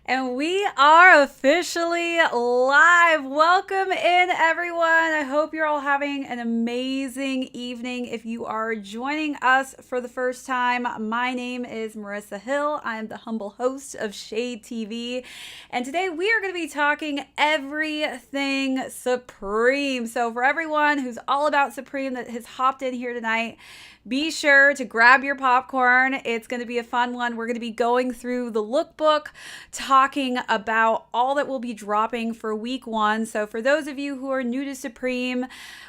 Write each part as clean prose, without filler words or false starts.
And we are officially live. Welcome in, everyone. I hope you're all having an amazing evening. If you are joining us for the first time, my name is Marissa Hill. I'm the humble host of Shade TV. And today we are going to be talking everything Supreme. So for everyone who's all about Supreme that has hopped in here tonight, be sure to grab your popcorn. It's going to be a fun one. We're going to be going through the lookbook, talking about all that will be dropping for week one. So for those of you who are new to Supreme,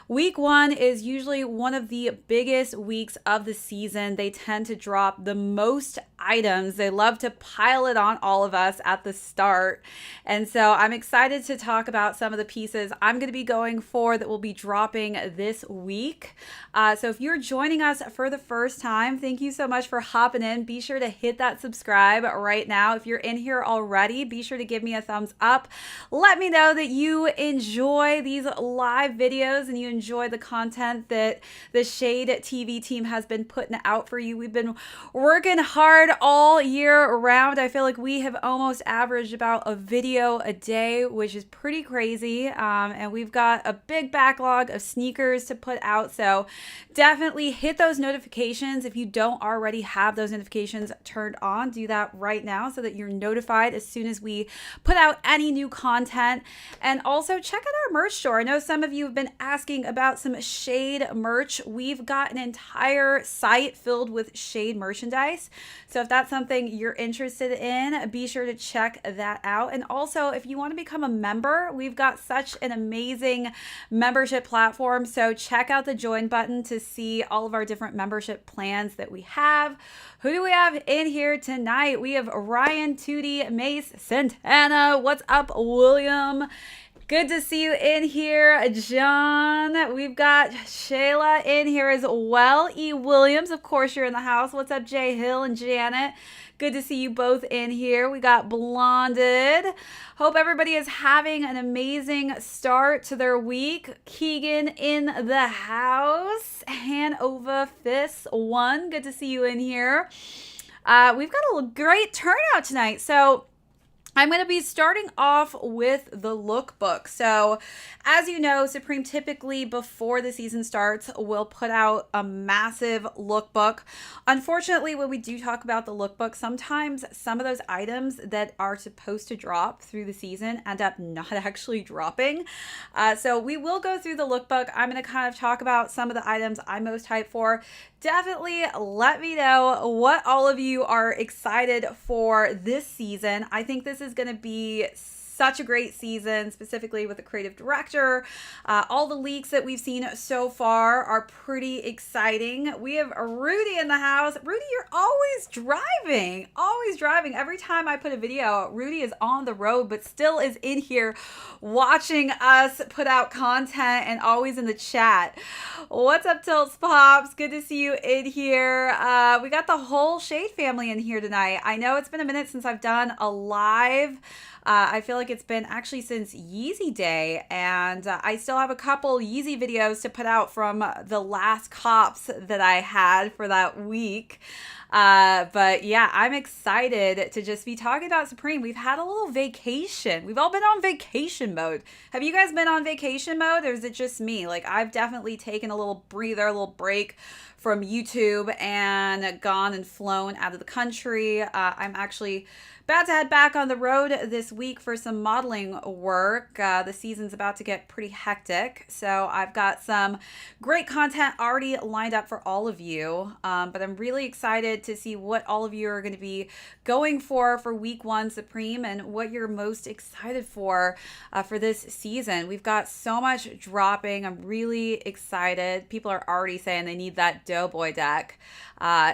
week one is usually one of the biggest weeks of the season. They tend to drop the most items. They love to pile it on all of us at the start. And so I'm excited to talk about some of the pieces I'm going to be going for that will be dropping this week. So if you're joining us for the first time, thank you so much for hopping in. Be sure to hit that subscribe right now. If you're in here already, be sure to give me a thumbs up. Let me know that you enjoy these live videos and you enjoy the content that the Shade TV team has been putting out for you. We've been working hard all year round. I feel like we have almost averaged about a video a day, which is pretty crazy. And we've got a big backlog of sneakers to put out. So definitely hit those notifications. If you don't already have those notifications turned on, do that right now so that you're notified as soon as we put out any new content. And also check out our merch store. I know some of you have been asking about some Shade merch. We've got an entire site filled with Shade merchandise. So if that's something you're interested in, be sure to check that out. And also, if you want to become a member, we've got such an amazing membership platform. So check out the join button to see all of our different membership plans that we have. Who do we have in here tonight? We have Ryan, Tootie, Mace, Santana. What's up, William? Good to see you in here, John. We've got Shayla in here as well. E. Williams, of course, you're in the house. What's up, Jay Hill and Janet? Good to see you both in here. We got Blonded. Hope everybody is having an amazing start to their week. Keegan in the house. Hanover Fist 1. Good to see you in here. We've got a great turnout tonight. So I'm going to be starting off with the lookbook. So as you know, Supreme typically before the season starts will put out a massive lookbook. Unfortunately, when we do talk about the lookbook, sometimes some of those items that are supposed to drop through the season end up not actually dropping. So we will go through the lookbook. I'm going to kind of talk about some of the items I'm most hyped for. Definitely let me know what all of you are excited for this season. I think this is going to be such a great season, specifically with the creative director. All the leaks that we've seen so far are pretty exciting. We have Rudy in the house. Rudy, you're always driving. Always driving. Every time I put a video out, Rudy is on the road, but still is in here watching us put out content and always in the chat. What's up, Tilts Pops? Good to see you in here. We got the whole Shade family in here tonight. I know it's been a minute since I've done a live. I feel like it's been actually since Yeezy Day, and I still have a couple Yeezy videos to put out from the last cops that I had for that week. But yeah, I'm excited to just be talking about Supreme. We've had a little vacation. We've all been on vacation mode. Have you guys been on vacation mode, or is it just me? Like, I've definitely taken a little breather, a little break from YouTube and gone and flown out of the country. I'm actually about to head back on the road this week for some modeling work. The season's about to get pretty hectic, so I've got some great content already lined up for all of you, but I'm really excited to see what all of you are going to be going for week one Supreme and what you're most excited for this season. We've got so much dropping. I'm really excited. People are already saying they need that Doughboy deck.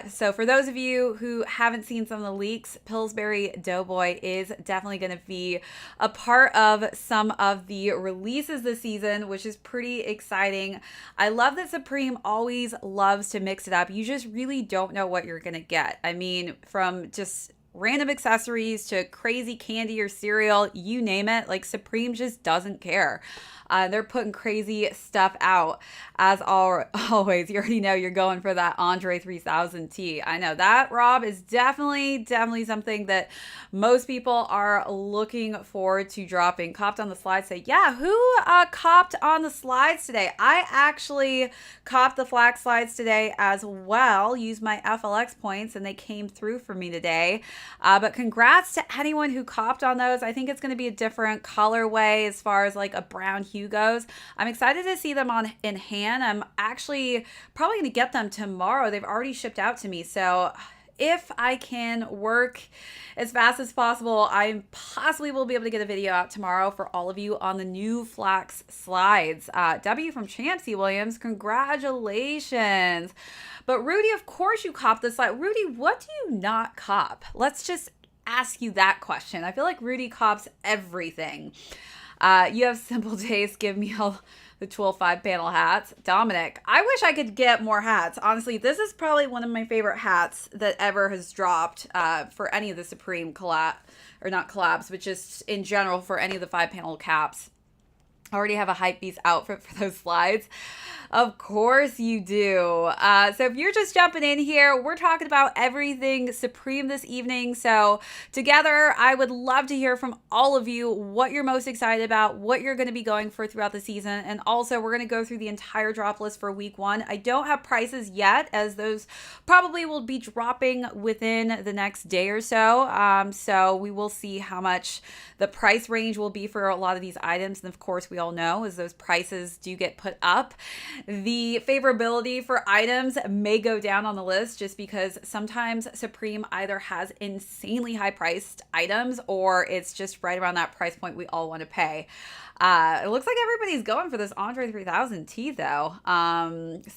So for those of you who haven't seen some of the leaks, Pillsbury Doughboy is definitely going to be a part of some of the releases this season, which is pretty exciting. I love that Supreme always loves to mix it up. You just really don't know what you're going to get. I mean, from just random accessories to crazy candy or cereal, you name it, like Supreme just doesn't care. They're putting crazy stuff out. As always, you already know you're going for that Andre 3000 tee. I know that, Rob, is definitely something that most people are looking forward to dropping. Copped on the slides say, yeah, who copped on the slides today? I actually copped the flax slides today as well. Used my FLX points and they came through for me today. But congrats to anyone who copped on those. I think it's going to be a different colorway as far as like a brown hue goes. I'm excited to see them in hand. I'm actually probably going to get them tomorrow. They've already shipped out to me. So if I can work as fast as possible, I possibly will be able to get a video out tomorrow for all of you on the new flax slides. W from Champsy Williams, congratulations. But Rudy, of course you cop this slide. Rudy, what do you not cop? Let's just ask you that question. I feel like Rudy cops everything. You have simple taste. Give me all the 12.5 panel hats. Dominic, I wish I could get more hats. Honestly, this is probably one of my favorite hats that ever has dropped for any of the Supreme collab, or not collabs, but just in general for any of the 5-panel caps. I already have a Hypebeast outfit for those slides. Of course you do. So if you're just jumping in here, we're talking about everything Supreme this evening. So together, I would love to hear from all of you what you're most excited about, what you're going to be going for throughout the season. And also, we're going to go through the entire drop list for week 1. I don't have prices yet, as those probably will be dropping within the next day or so. So we will see how much the price range will be for a lot of these items. And of course, we all know as those prices do get put up, the favorability for items may go down on the list just because sometimes Supreme either has insanely high priced items or it's just right around that price point we all want to pay. It looks like everybody's going for this Andre 3000 tee though.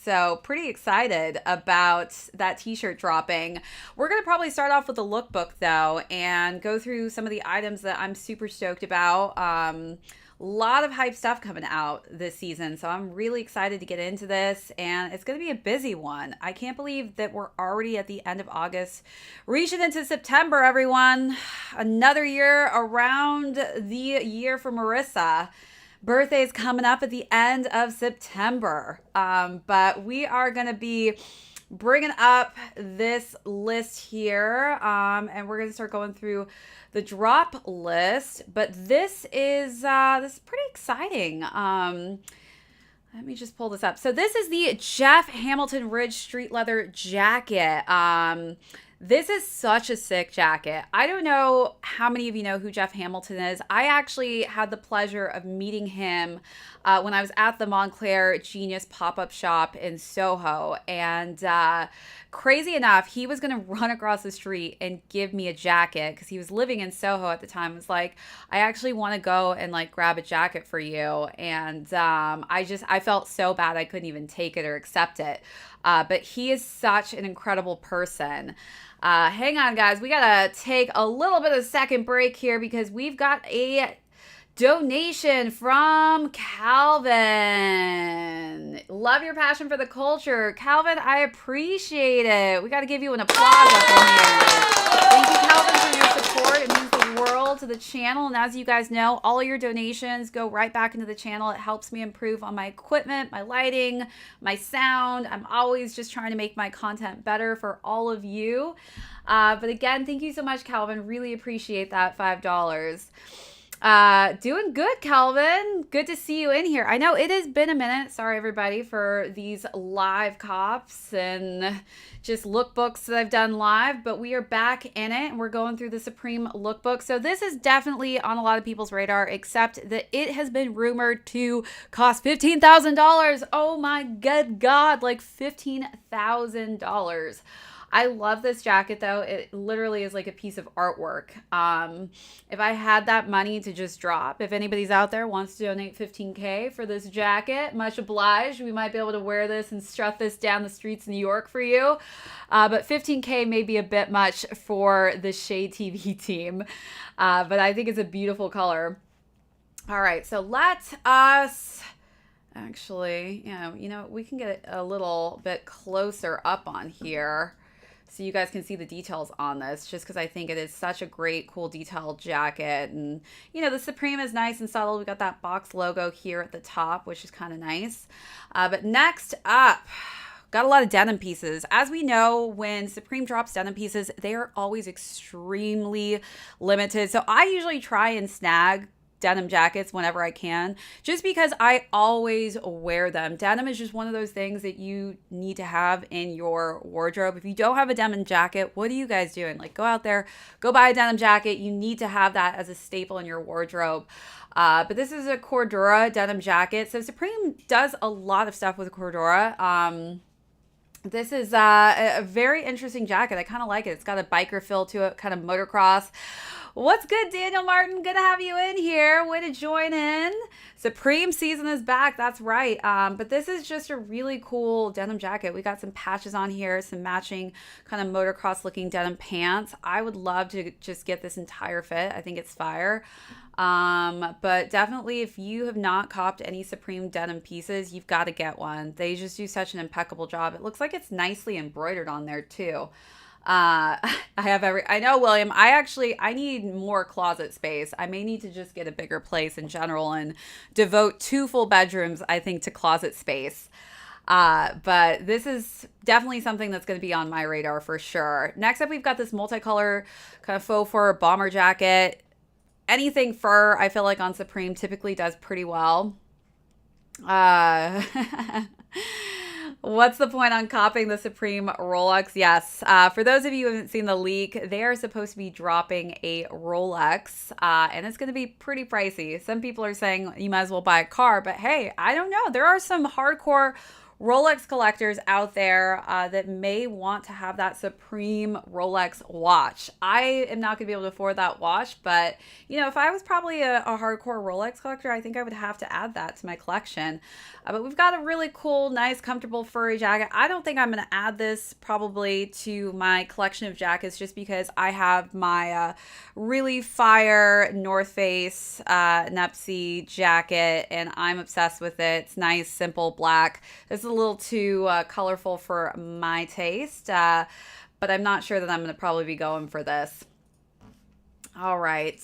So pretty excited about that t-shirt dropping. We're going to probably start off with the lookbook though and go through some of the items that I'm super stoked about. A lot of hype stuff coming out this season, so I'm really excited to get into this, and it's going to be a busy one. I can't believe that we're already at the end of August, reaching into September, everyone. Another year around the year for Marissa. Birthday's coming up at the end of September, but we are going to be bringing up this list here, and we're going to start going through the drop list, but this is pretty exciting. Let me just pull this up. So this is the Jeff Hamilton Ridge Street Leather Jacket. This is such a sick jacket. I don't know how many of you know who Jeff Hamilton is. I actually had the pleasure of meeting him when I was at the Montclair Genius pop-up shop in Soho. And crazy enough, he was going to run across the street and give me a jacket because he was living in Soho at the time. It was like, I actually want to go and like grab a jacket for you. And I felt so bad I couldn't even take it or accept it. But he is such an incredible person. Hang on, guys. We got to take a little bit of a second break here because we've got a donation from Calvin. Love your passion for the culture. Calvin, I appreciate it. We got to give you an applause up in here. Thank you, Calvin, for your support. It means the world to the channel. And as you guys know, all your donations go right back into the channel. It helps me improve on my equipment, my lighting, my sound. I'm always just trying to make my content better for all of you. But again, thank you so much, Calvin. Really appreciate that $5. Doing good, Calvin. Good to see you in here. I know it has been a minute. Sorry, everybody, for these live cops and just lookbooks that I've done live, but we are back in it and we're going through the Supreme lookbook. So this is definitely on a lot of people's radar, except that it has been rumored to cost $15,000. Oh my good God, like $15,000. I love this jacket though. It literally is like a piece of artwork. If I had that money to just drop, if anybody's out there wants to donate $15K for this jacket, much obliged. We might be able to wear this and strut this down the streets of New York for you. But $15K may be a bit much for the Shade TV team. But I think it's a beautiful color. All right, so let us actually, we can get a little bit closer up on here. so you guys can see the details on this, just because I think it is such a great, cool, detailed jacket. And, you know, the Supreme is nice and subtle. We got that box logo here at the top, which is kind of nice. But next up, got a lot of denim pieces. As we know, when Supreme drops denim pieces, they are always extremely limited. So I usually try and snag denim jackets whenever I can, just because I always wear them. Denim is just one of those things that you need to have in your wardrobe. If you don't have a denim jacket, what are you guys doing? Like, go out there, go buy a denim jacket. You need to have that as a staple in your wardrobe. But this is a Cordura denim jacket. So Supreme does a lot of stuff with Cordura. This is a very interesting jacket. I kind of like it. It's got a biker feel to it, kind of motocross. What's good, Daniel Martin? Good to have you in here. Way to join in. Supreme season is back. That's right. But this is just a really cool denim jacket. We got some patches on here, some matching kind of motocross looking denim pants. I would love to just get this entire fit. I think it's fire. But definitely, if you have not copped any Supreme denim pieces, you've got to get one. They just do such an impeccable job. It looks like it's nicely embroidered on there too. I know, William, I need more closet space. I may need to just get a bigger place in general and devote 2 full bedrooms, I think, to closet space. But this is definitely something that's going to be on my radar for sure. Next up, we've got this multicolor kind of faux fur bomber jacket. Anything fur, I feel like on Supreme typically does pretty well. What's the point on copying the Supreme Rolex? Yes. For those of you who haven't seen the leak, they are supposed to be dropping a Rolex, and it's going to be pretty pricey. Some people are saying you might as well buy a car, but hey, I don't know. There are some hardcore Rolex collectors out there that may want to have that Supreme Rolex watch. I am not going to be able to afford that watch, but you know, if I was probably a hardcore Rolex collector, I think I would have to add that to my collection. But we've got a really cool, nice, comfortable furry jacket. I don't think I'm going to add this probably to my collection of jackets, just because I have my really fire North Face Nepsi jacket, and I'm obsessed with it. It's nice, simple, black. This is a little too colorful for my taste, but I'm not sure that I'm going to probably be going for this. All right,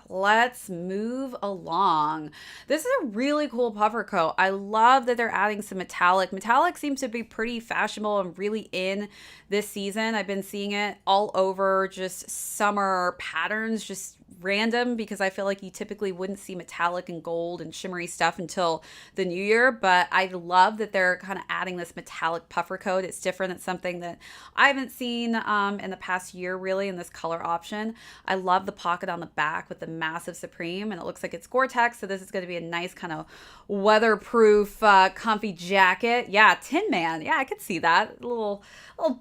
let's move along. This is a really cool puffer coat. I love that they're adding some metallic. Metallic seems to be pretty fashionable and really in this season. I've been seeing it all over just summer patterns, just random, because I feel like you typically wouldn't see metallic and gold and shimmery stuff until the new year. But I love that they're kind of adding this metallic puffer coat. It's different. It's something that I haven't seen in the past year, really, in this color option. I love the pocket on the back with the massive Supreme, and it looks like it's Gore-Tex, so this is going to be a nice kind of weatherproof, comfy jacket. Yeah, Tin Man. Yeah, I could see that. A little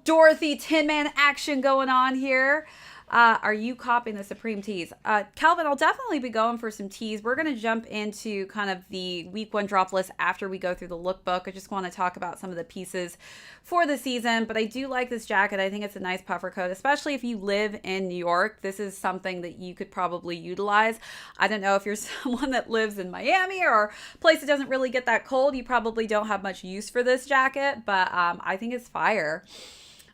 Dorothy Tin Man action going on here. Are you copying the Supreme tees? Calvin, I'll definitely be going for some tees. We're going to jump into kind of the week 1 drop list after we go through the lookbook. I just want to talk about some of the pieces for the season, but I do like this jacket. I think it's a nice puffer coat, especially if you live in New York. This is something that you could probably utilize. I don't know if you're someone that lives in Miami or a place that doesn't really get that cold. You probably don't have much use for this jacket, but I think it's fire.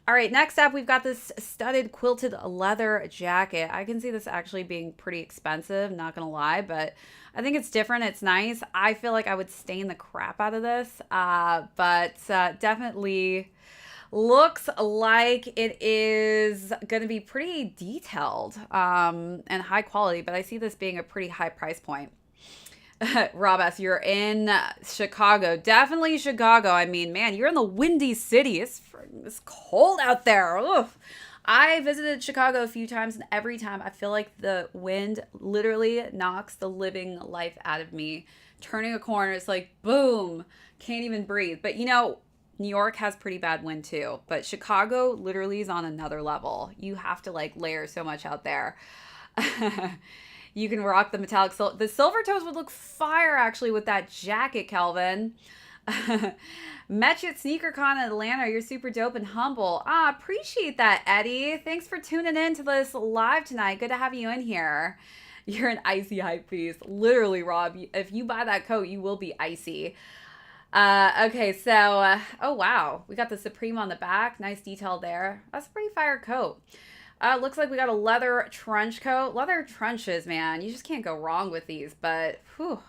All right, next up, we've got this studded quilted leather jacket. I can see this actually being pretty expensive, not gonna lie, but I think it's different. It's nice. I feel like I would stain the crap out of this, but definitely looks like it is gonna be pretty detailed and high quality, but I see this being a pretty high price point. Rob S., you're in Chicago. Definitely Chicago. I mean, man, you're in the windy city. It's cold out there. Oof. I visited Chicago a few times, and every time I feel like the wind literally knocks the living life out of me. Turning a corner, it's like, boom, can't even breathe. But, you know, New York has pretty bad wind too. But Chicago literally is on another level. You have to, like, layer so much out there. You can rock the metallic silver. The silver toes would look fire, actually, with that jacket, Kelvin. Met you at SneakerCon in Atlanta. You're super dope and humble. Appreciate that, Eddie. Thanks for tuning in to this live tonight. Good to have you in here. You're an icy hype piece. Literally, Rob, if you buy that coat, you will be icy. Okay, so, oh wow, we got the Supreme on the back. Nice detail there. That's a pretty fire coat. Looks like we got a leather trench coat. Leather trenches, man. You just can't go wrong with these, but whew.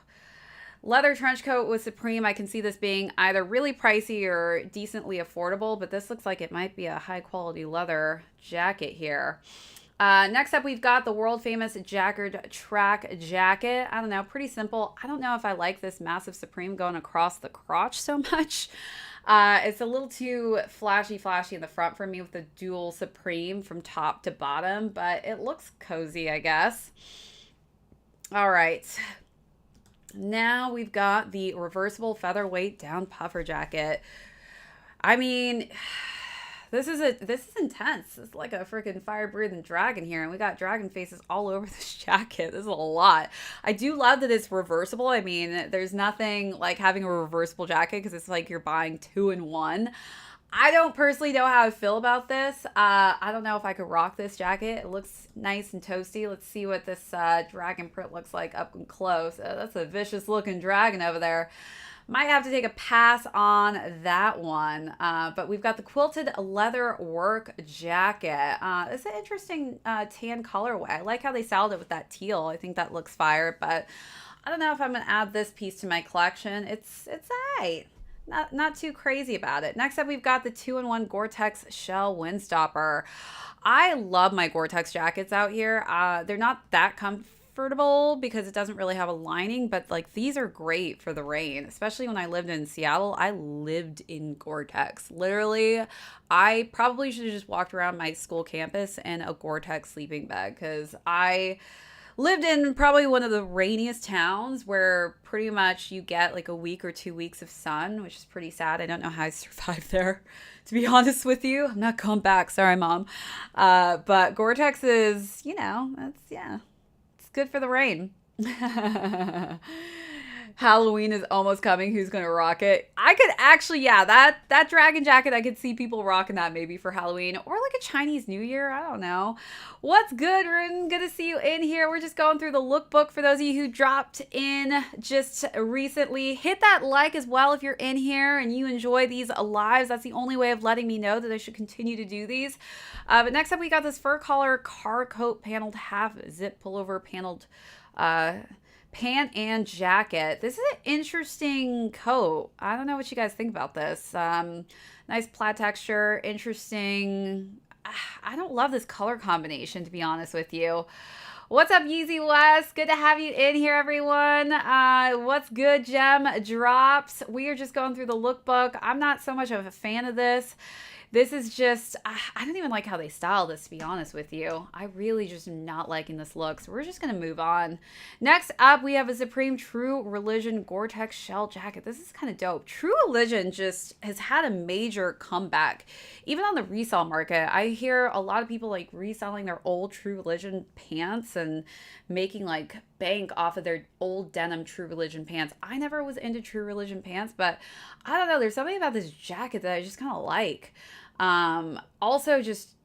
Leather trench coat with Supreme. I can see this being either really pricey or decently affordable, but this looks like it might be a high quality leather jacket here. Next up, we've got the world famous Jacquard track jacket. I don't know, pretty simple. I don't know if I like this massive Supreme going across the crotch so much. It's a little too flashy in the front for me with the dual Supreme from top to bottom, but it looks cozy, I guess. All right. Now we've got the reversible featherweight down puffer jacket. I mean, this is intense. It's like a freaking fire-breathing dragon here, and we got dragon faces all over this jacket. This is a lot. I do love that it's reversible. I mean, there's nothing like having a reversible jacket because it's like you're buying 2 in 1. I don't personally know how I feel about this. I don't know if I could rock this jacket. It looks nice and toasty. Let's see what this dragon print looks like up and close. That's a vicious looking dragon over there. Might have to take a pass on that one. But we've got the quilted leather work jacket. It's an interesting tan colorway. I like how they styled it with that teal. I think that looks fire, but I don't know if I'm going to add this piece to my collection. It's all right. Not too crazy about it. Next up, we've got the 2-in-1 Gore-Tex Shell Windstopper. I love my Gore-Tex jackets out here. They're not that comfortable because it doesn't really have a lining, but like these are great for the rain, especially when I lived in Seattle. I lived in Gore-Tex. Literally, I probably should have just walked around my school campus in a Gore-Tex sleeping bag because I lived in probably one of the rainiest towns where pretty much you get like a week or 2 weeks of sun, which is pretty sad. I don't know how I survived there, to be honest with you. I'm not going back. Sorry, Mom. But Gore-Tex is, you know, it's good for the rain. Halloween is almost coming. Who's going to rock it? I could actually, yeah, that dragon jacket, I could see people rocking that maybe for Halloween or like a Chinese New Year. I don't know. What's good, Rin? Good to see you in here. We're just going through the lookbook for those of you who dropped in just recently. Hit that like as well if you're in here and you enjoy these lives. That's the only way of letting me know that I should continue to do these. But next up, we got this fur collar car coat paneled half zip pullover paneled pant and jacket. This is an interesting coat. I don't know what you guys think about this. Nice plaid texture, interesting. I don't love this color combination, to be honest with you. What's up, Yeezy West? Good to have you in here, everyone. What's good, Gem Drops? We are just going through the lookbook. I'm not so much of a fan of this. This is just, I don't even like how they style this, to be honest with you. I really just am not liking this look, so we're just going to move on. Next up, we have a Supreme True Religion Gore-Tex shell jacket. This is kind of dope. True Religion just has had a major comeback. Even on the resale market, I hear a lot of people like reselling their old True Religion pants and making like bank off of their old denim True Religion pants. I never was into True Religion pants, but I don't know. There's something about this jacket that I just kind of like. Also just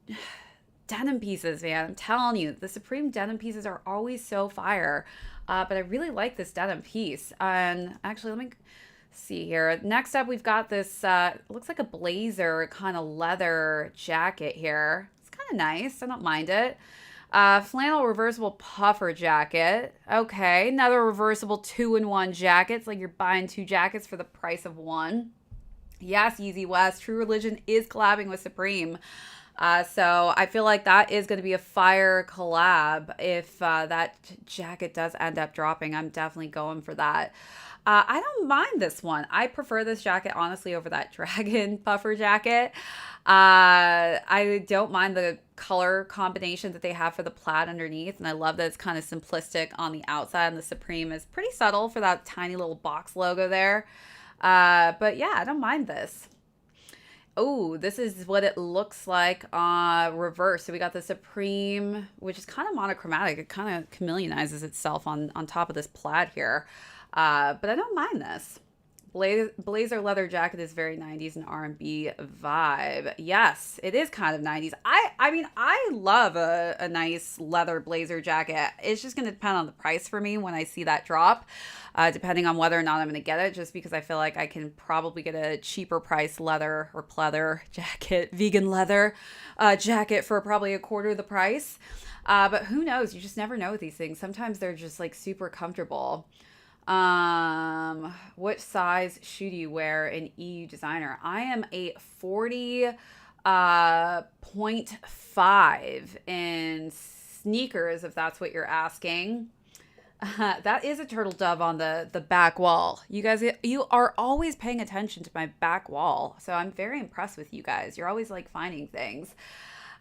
denim pieces, man. I'm telling you, the Supreme denim pieces are always so fire. But I really like this denim piece. And actually, let me see here. Next up, we've got this, looks like a blazer kind of leather jacket here. It's kind of nice. I don't mind it. Flannel reversible puffer jacket. Okay, another reversible 2-in-1 jacket. It's like you're buying 2 jackets for the price of 1. Yes, Yeezy West. True Religion is collabing with Supreme. So I feel like that is going to be a fire collab if that jacket does end up dropping. I'm definitely going for that. I don't mind this one. I prefer this jacket, honestly, over that dragon puffer jacket. I don't mind the color combination that they have for the plaid underneath. And I love that it's kind of simplistic on the outside. And the Supreme is pretty subtle for that tiny little box logo there. But yeah, I don't mind this. Oh, this is what it looks like reverse. So we got the Supreme, which is kind of monochromatic. It kind of chameleonizes itself on top of this plaid here. But I don't mind this. Blazer leather jacket is very 90s and R&B vibe. Yes, it is kind of 90s. I mean, I love a nice leather blazer jacket. It's just going to depend on the price for me when I see that drop, depending on whether or not I'm going to get it, just because I feel like I can probably get a cheaper price leather or pleather jacket, vegan leather jacket for probably a quarter of the price. But who knows? You just never know with these things. Sometimes they're just like super comfortable. What size shoe do you wear in EU designer? I am a 40.5 in sneakers, if that's what you're asking. That is a turtle dove on the back wall. You guys, you are always paying attention to my back wall. So I'm very impressed with you guys. You're always like finding things.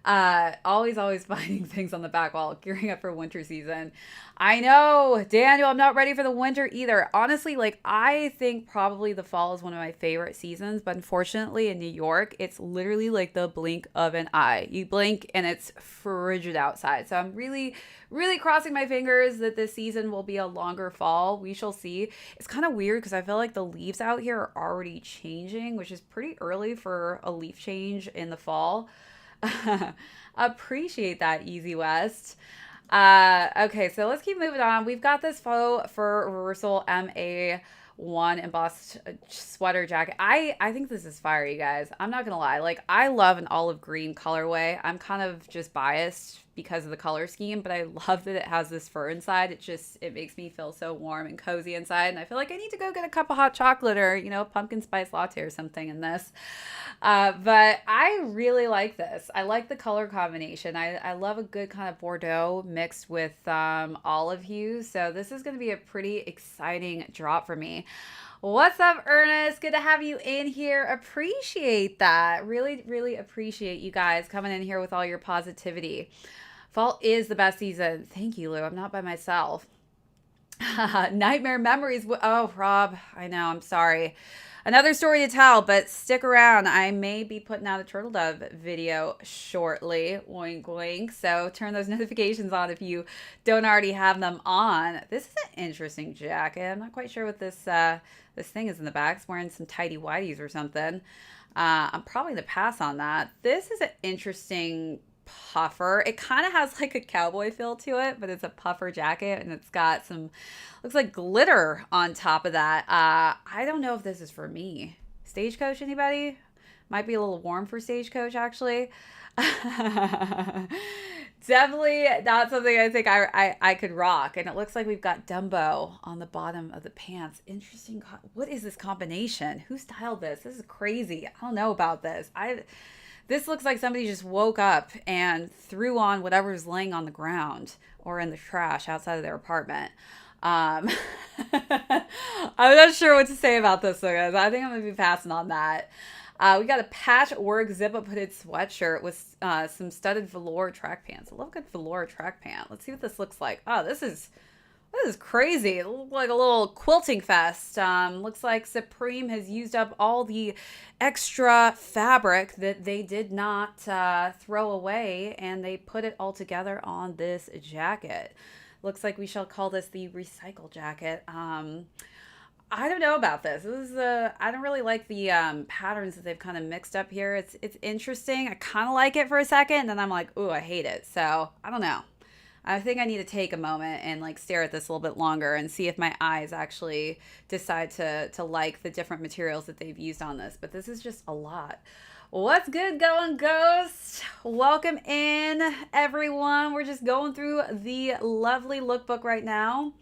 Always finding things on the back wall, gearing up for winter season. I know, Daniel, I'm not ready for the winter either. Honestly, like I think probably the fall is one of my favorite seasons, but unfortunately in New York, it's literally like the blink of an eye. You blink and it's frigid outside. So I'm really crossing my fingers that this season will be a longer fall. We shall see. It's kind of weird because I feel like the leaves out here are already changing, which is pretty early for a leaf change in the fall. Appreciate that, Easy West. Okay, so let's keep moving on. We've got this faux fur reversal MA1 embossed sweater jacket. I think this is fire, you guys. I'm not gonna lie. Like, I love an olive green colorway. I'm kind of just biased because of the color scheme, but I love that it has this fur inside. It makes me feel so warm and cozy inside, and I feel like I need to go get a cup of hot chocolate or, you know, pumpkin spice latte or something in this. But I really like this. I like the color combination. I love a good kind of Bordeaux mixed with olive hues, so this is going to be a pretty exciting drop for me. What's up, Ernest? Good to have you in here. Appreciate that. Really appreciate you guys coming in here with all your positivity. Fall is the best season. Thank you, Lou. I'm not by myself. Nightmare memories. Oh, Rob, I know. I'm sorry. Another story to tell, but stick around. I may be putting out a turtle dove video shortly. Oink, oink. So turn those notifications on if you don't already have them on. This is an interesting jacket. I'm not quite sure what this thing is in the back. It's wearing some tighty whities or something. I'm probably going to pass on that. This is an interesting puffer. It kind of has like a cowboy feel to it, but it's a puffer jacket and it's got some, looks like glitter on top of that. I don't know if this is for me. Stagecoach, anybody? Might be a little warm for Stagecoach, actually. Definitely not something I think I could rock. And it looks like we've got Dumbo on the bottom of the pants. Interesting. What is this combination? Who styled this? This is crazy. I don't know about this. This looks like somebody just woke up and threw on whatever's laying on the ground or in the trash outside of their apartment. I'm not sure what to say about this, though, guys. I think I'm going to be passing on that. We got a patchwork zip-up hooded sweatshirt with some studded velour track pants. I love a good velour track pant. Let's see what this looks like. Oh, this is crazy. It looks like a little quilting fest. Looks like Supreme has used up all the extra fabric that they did not throw away, and they put it all together on this jacket. Looks like we shall call this the recycle jacket. I don't know about this. I don't really like the patterns that they've kind of mixed up here. It's interesting. I kind of like it for a second, and then I'm like, ooh, I hate it. So I don't know. I think I need to take a moment and like stare at this a little bit longer and see if my eyes actually decide to like the different materials that they've used on this. But this is just a lot. What's good going, Ghost? Welcome in, everyone. We're just going through the lovely lookbook right now.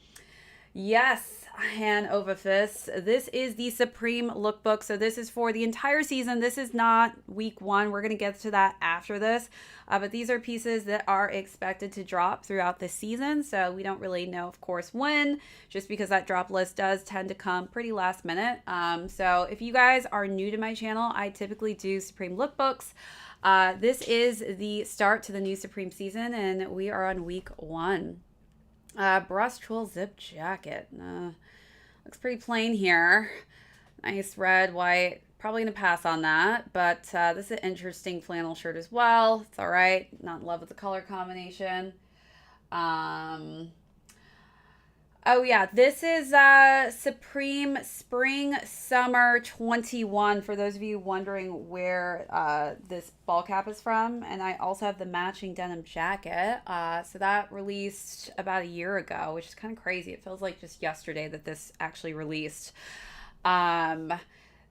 Yes, Han Overfist. This is the Supreme lookbook. So this is for the entire season. This is not week one. We're going to get to that after this. But these are pieces that are expected to drop throughout the season. So we don't really know, of course, when, just because that drop list does tend to come pretty last minute. So if you guys are new to my channel, I typically do Supreme lookbooks. This is the start to the new Supreme season, and we are on week one. Brush twill zip jacket. Looks pretty plain here. Nice red, white. Probably going to pass on that, but this is an interesting flannel shirt as well. It's all right. Not in love with the color combination. Oh yeah, this is Supreme Spring Summer 21 for those of you wondering where this ball cap is from. And I also have the matching denim jacket. So that released about a year ago, which is kind of crazy. It feels like just yesterday that this actually released. Um,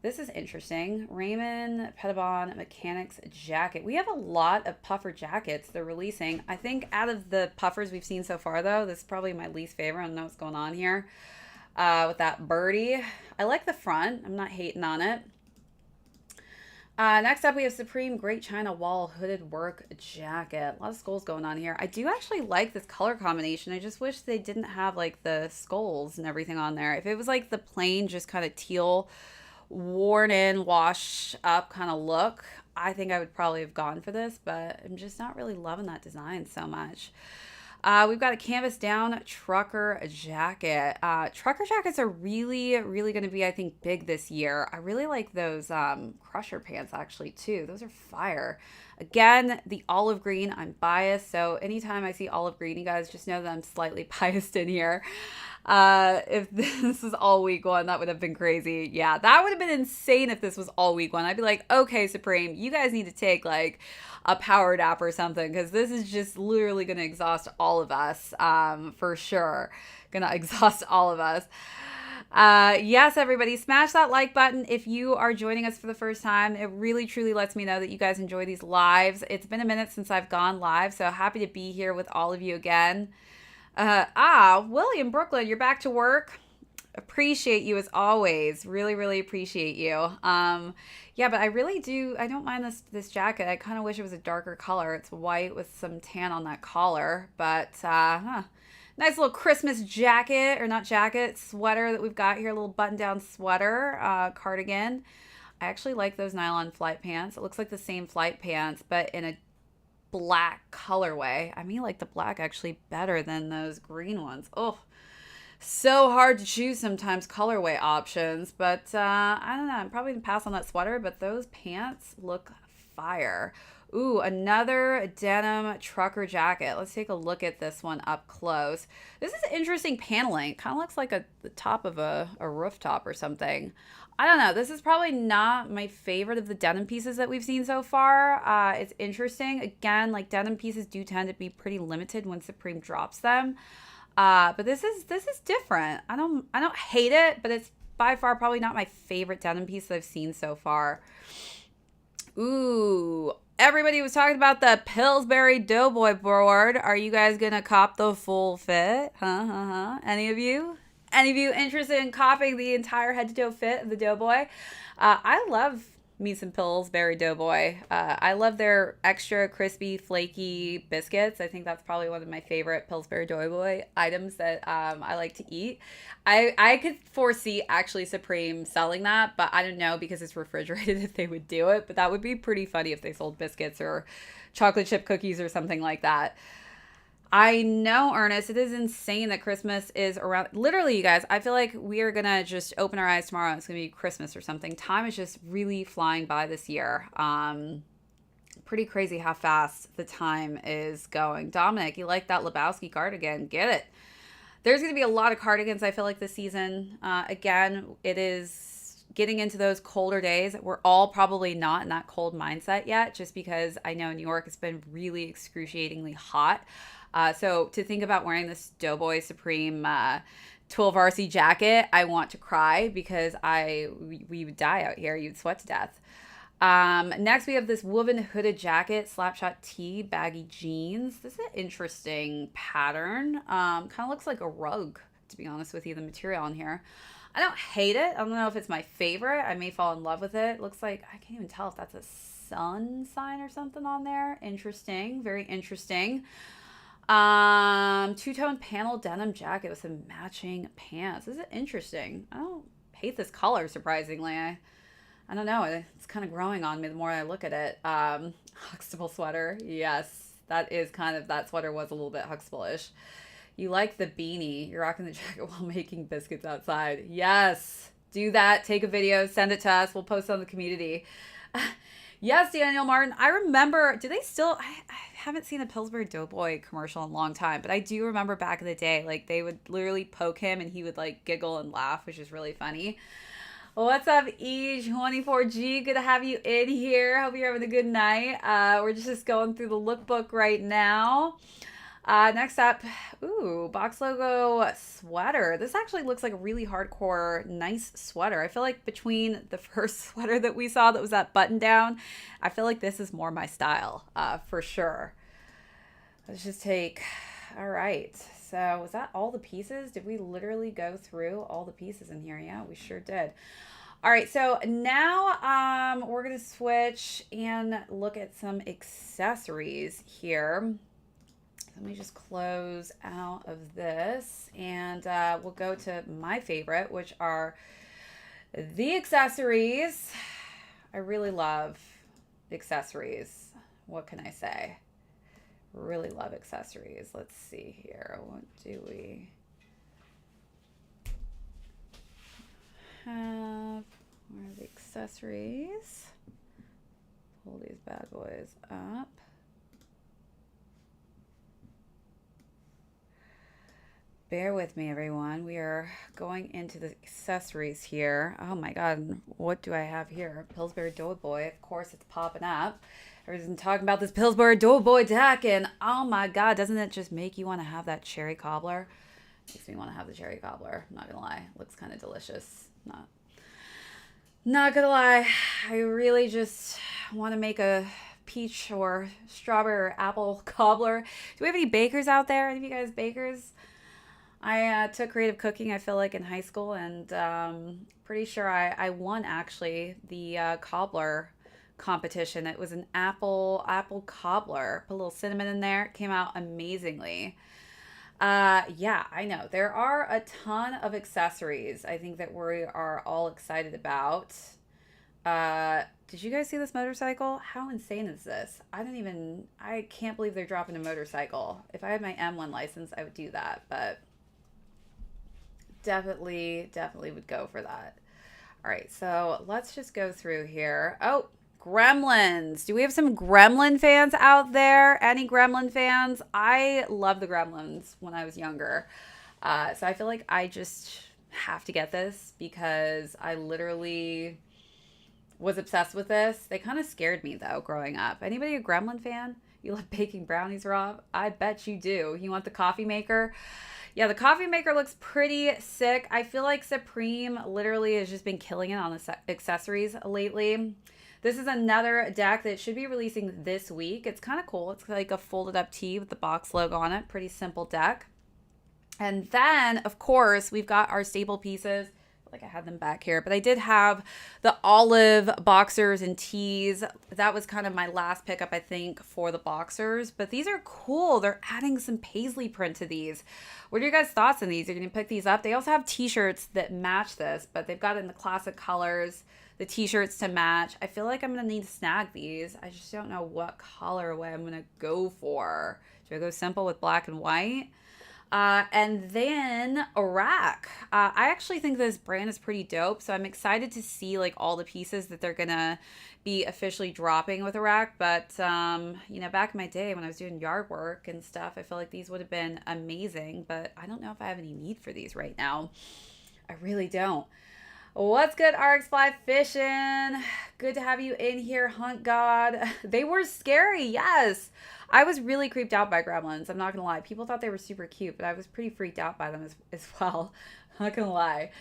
this is interesting. Raymond Pettibon Mechanics jacket. We have a lot of puffer jackets they're releasing. I think out of the puffers we've seen so far, though, this is probably my least favorite. I don't know what's going on here with that birdie. I like the front. I'm not hating on it. Next up, we have Supreme Great China Wall Hooded Work Jacket. A lot of skulls going on here. I do actually like this color combination. I just wish they didn't have like the skulls and everything on there. If it was like the plain, just kind of teal, worn in, washed up kind of look, I think I would probably have gone for this, but I'm just not really loving that design so much. We've got a canvas down trucker jacket. Trucker jackets are really, really going to be, I think, big this year. I really like those crusher pants actually too. Those are fire. Again, the olive green, I'm biased. So anytime I see olive green, you guys just know that I'm slightly biased in here. If this is all week one, that would have been crazy. Yeah, that would have been insane if this was all week one. I'd be like, okay, Supreme, you guys need to take like a power nap or something, because this is just literally going to exhaust all of us, for sure. Going to exhaust all of us. Yes, everybody, smash that like button if you are joining us for the first time. It really, truly lets me know that you guys enjoy these lives. It's been a minute since I've gone live, so happy to be here with all of you again. William Brooklyn, you're back to work. Appreciate you as always. Really, really appreciate you. Yeah, but I don't mind this jacket. I kind of wish it was a darker color. It's white with some tan on that collar, but nice little Christmas jacket, or not jacket, sweater that we've got here, a little button-down sweater, cardigan. I actually like those nylon flight pants. It looks like the same flight pants, but in a black colorway. I mean, like the black actually better than those green ones. Oh, so hard to choose sometimes colorway options, but I don't know. I'm probably gonna pass on that sweater, but those pants look fire. Ooh, another denim trucker jacket. Let's take a look at this one up close. This is interesting paneling. Kind of looks like the top of a rooftop or something. I don't know. This is probably not my favorite of the denim pieces that we've seen so far. It's interesting. Again, like denim pieces do tend to be pretty limited when Supreme drops them. But this is different. I don't hate it, but it's by far probably not my favorite denim piece that I've seen so far. Ooh, everybody was talking about the Pillsbury Doughboy board. Are you guys gonna cop the full fit? Any of you? Any of you interested in copying the entire head to toe fit of the Doughboy? I love me some Pillsbury Doughboy. I love their extra crispy, flaky biscuits. I think that's probably one of my favorite Pillsbury Doughboy items that I like to eat. I could foresee actually Supreme selling that, but I don't know because it's refrigerated if they would do it. But that would be pretty funny if they sold biscuits or chocolate chip cookies or something like that. I know, Ernest, it is insane that Christmas is around. Literally, you guys, I feel like we are going to just open our eyes tomorrow. It's going to be Christmas or something. Time is just really flying by this year. Pretty crazy how fast the time is going. Dominic, you like that Lebowski cardigan? Get it. There's going to be a lot of cardigans, I feel like, this season. Again, it is getting into those colder days. We're all probably not in that cold mindset yet, just because I know New York has been really excruciatingly hot. So to think about wearing this Doughboy Supreme 12 RC jacket, I want to cry because we would die out here. You'd sweat to death. Next, we have this woven hooded jacket, slapshot tee, baggy jeans. This is an interesting pattern. Kind of looks like a rug, to be honest with you, the material on here. I don't hate it. I don't know if it's my favorite. I may fall in love with it. Looks like, I can't even tell if that's a sun sign or something on there. Interesting. Very interesting. Two-tone panel denim jacket with some matching pants. This is interesting. I don't hate this color, surprisingly. I don't know. It's kind of growing on me the more I look at it. Huxtable sweater. Yes, that sweater was a little bit Huxtable-ish. You like the beanie. You're rocking the jacket while making biscuits outside. Yes, do that. Take a video, send it to us. We'll post it on the community. Yes, Daniel Martin. I remember, do they still, I haven't seen a Pillsbury Doughboy commercial in a long time, but I do remember back in the day, like they would literally poke him and he would like giggle and laugh, which is really funny. What's up, E24G? Good to have you in here. Hope you're having a good night. We're just going through the lookbook right now. Next up, ooh, box logo sweater. This actually looks like a really hardcore, nice sweater. I feel like between the first sweater that we saw that was that button down, I feel like this is more my style, for sure. Let's just take, all right. So was that all the pieces? Did we literally go through all the pieces in here? Yeah, we sure did. All right, so now we're gonna switch and look at some accessories here. Let me just close out of this and we'll go to my favorite, which are the accessories. I really love accessories. What can I say? Really love accessories. Let's see here. What do we have? Where are the accessories? Pull these bad boys up. Bear with me, everyone. We are going into the accessories here. Oh my God, what do I have here? Pillsbury Doughboy. Of course, it's popping up. Everyone's talking about this Pillsbury Doughboy deck, and oh my God, doesn't it just make you want to have that cherry cobbler? Makes me want to have the cherry cobbler. I'm not gonna lie, looks kind of delicious. Not gonna lie, I really just want to make a peach or strawberry or apple cobbler. Do we have any bakers out there? Any of you guys bakers? I took creative cooking, I feel like, in high school, and pretty sure I won, actually, the cobbler competition. It was an apple cobbler. Put a little cinnamon in there. It came out amazingly. Yeah, I know. There are a ton of accessories I think that we are all excited about. Did you guys see this motorcycle? How insane is this? I can't believe they're dropping a motorcycle. If I had my M1 license, I would do that, but definitely would go for that. All right, so let's just go through here. Oh, Gremlins. Do we have some Gremlin fans out there? Any Gremlin fans? I love the Gremlins when I was younger. So I feel like I just have to get this because I literally was obsessed with this. They kind of scared me though growing up. Anybody a Gremlin fan? You love baking brownies, Rob? I bet you do. You want the coffee maker? Yeah, the coffee maker looks pretty sick. I feel like Supreme literally has just been killing it on the accessories lately. This is another deck that should be releasing this week. It's kind of cool. It's like a folded up tee with the box logo on it. Pretty simple deck. And then, of course, we've got our staple pieces. I feel like I had them back here, but I did have the olive boxers and tees. That was kind of my last pickup, I think, for the boxers. But these are cool. They're adding some paisley print to these. What are your guys' thoughts on these? You're going to pick these up? They also have t-shirts that match this, but they've got it in the classic colors, the t-shirts to match. I feel like I'm going to need to snag these. I just don't know what colorway I'm going to go for. Should I go simple with black and white? And then Iraq. I actually think this brand is pretty dope, so I'm excited to see like all the pieces that they're gonna be officially dropping with Iraq. But you know, back in my day when I was doing yard work and stuff, I feel like these would have been amazing, but I don't know if I have any need for these right now. I really don't. What's good, RX Fly Fishing? Good to have you in here, Hunt God. They were scary, yes. I was really creeped out by gremlins. I'm not gonna lie. People thought they were super cute, but I was pretty freaked out by them as well. I'm not gonna lie.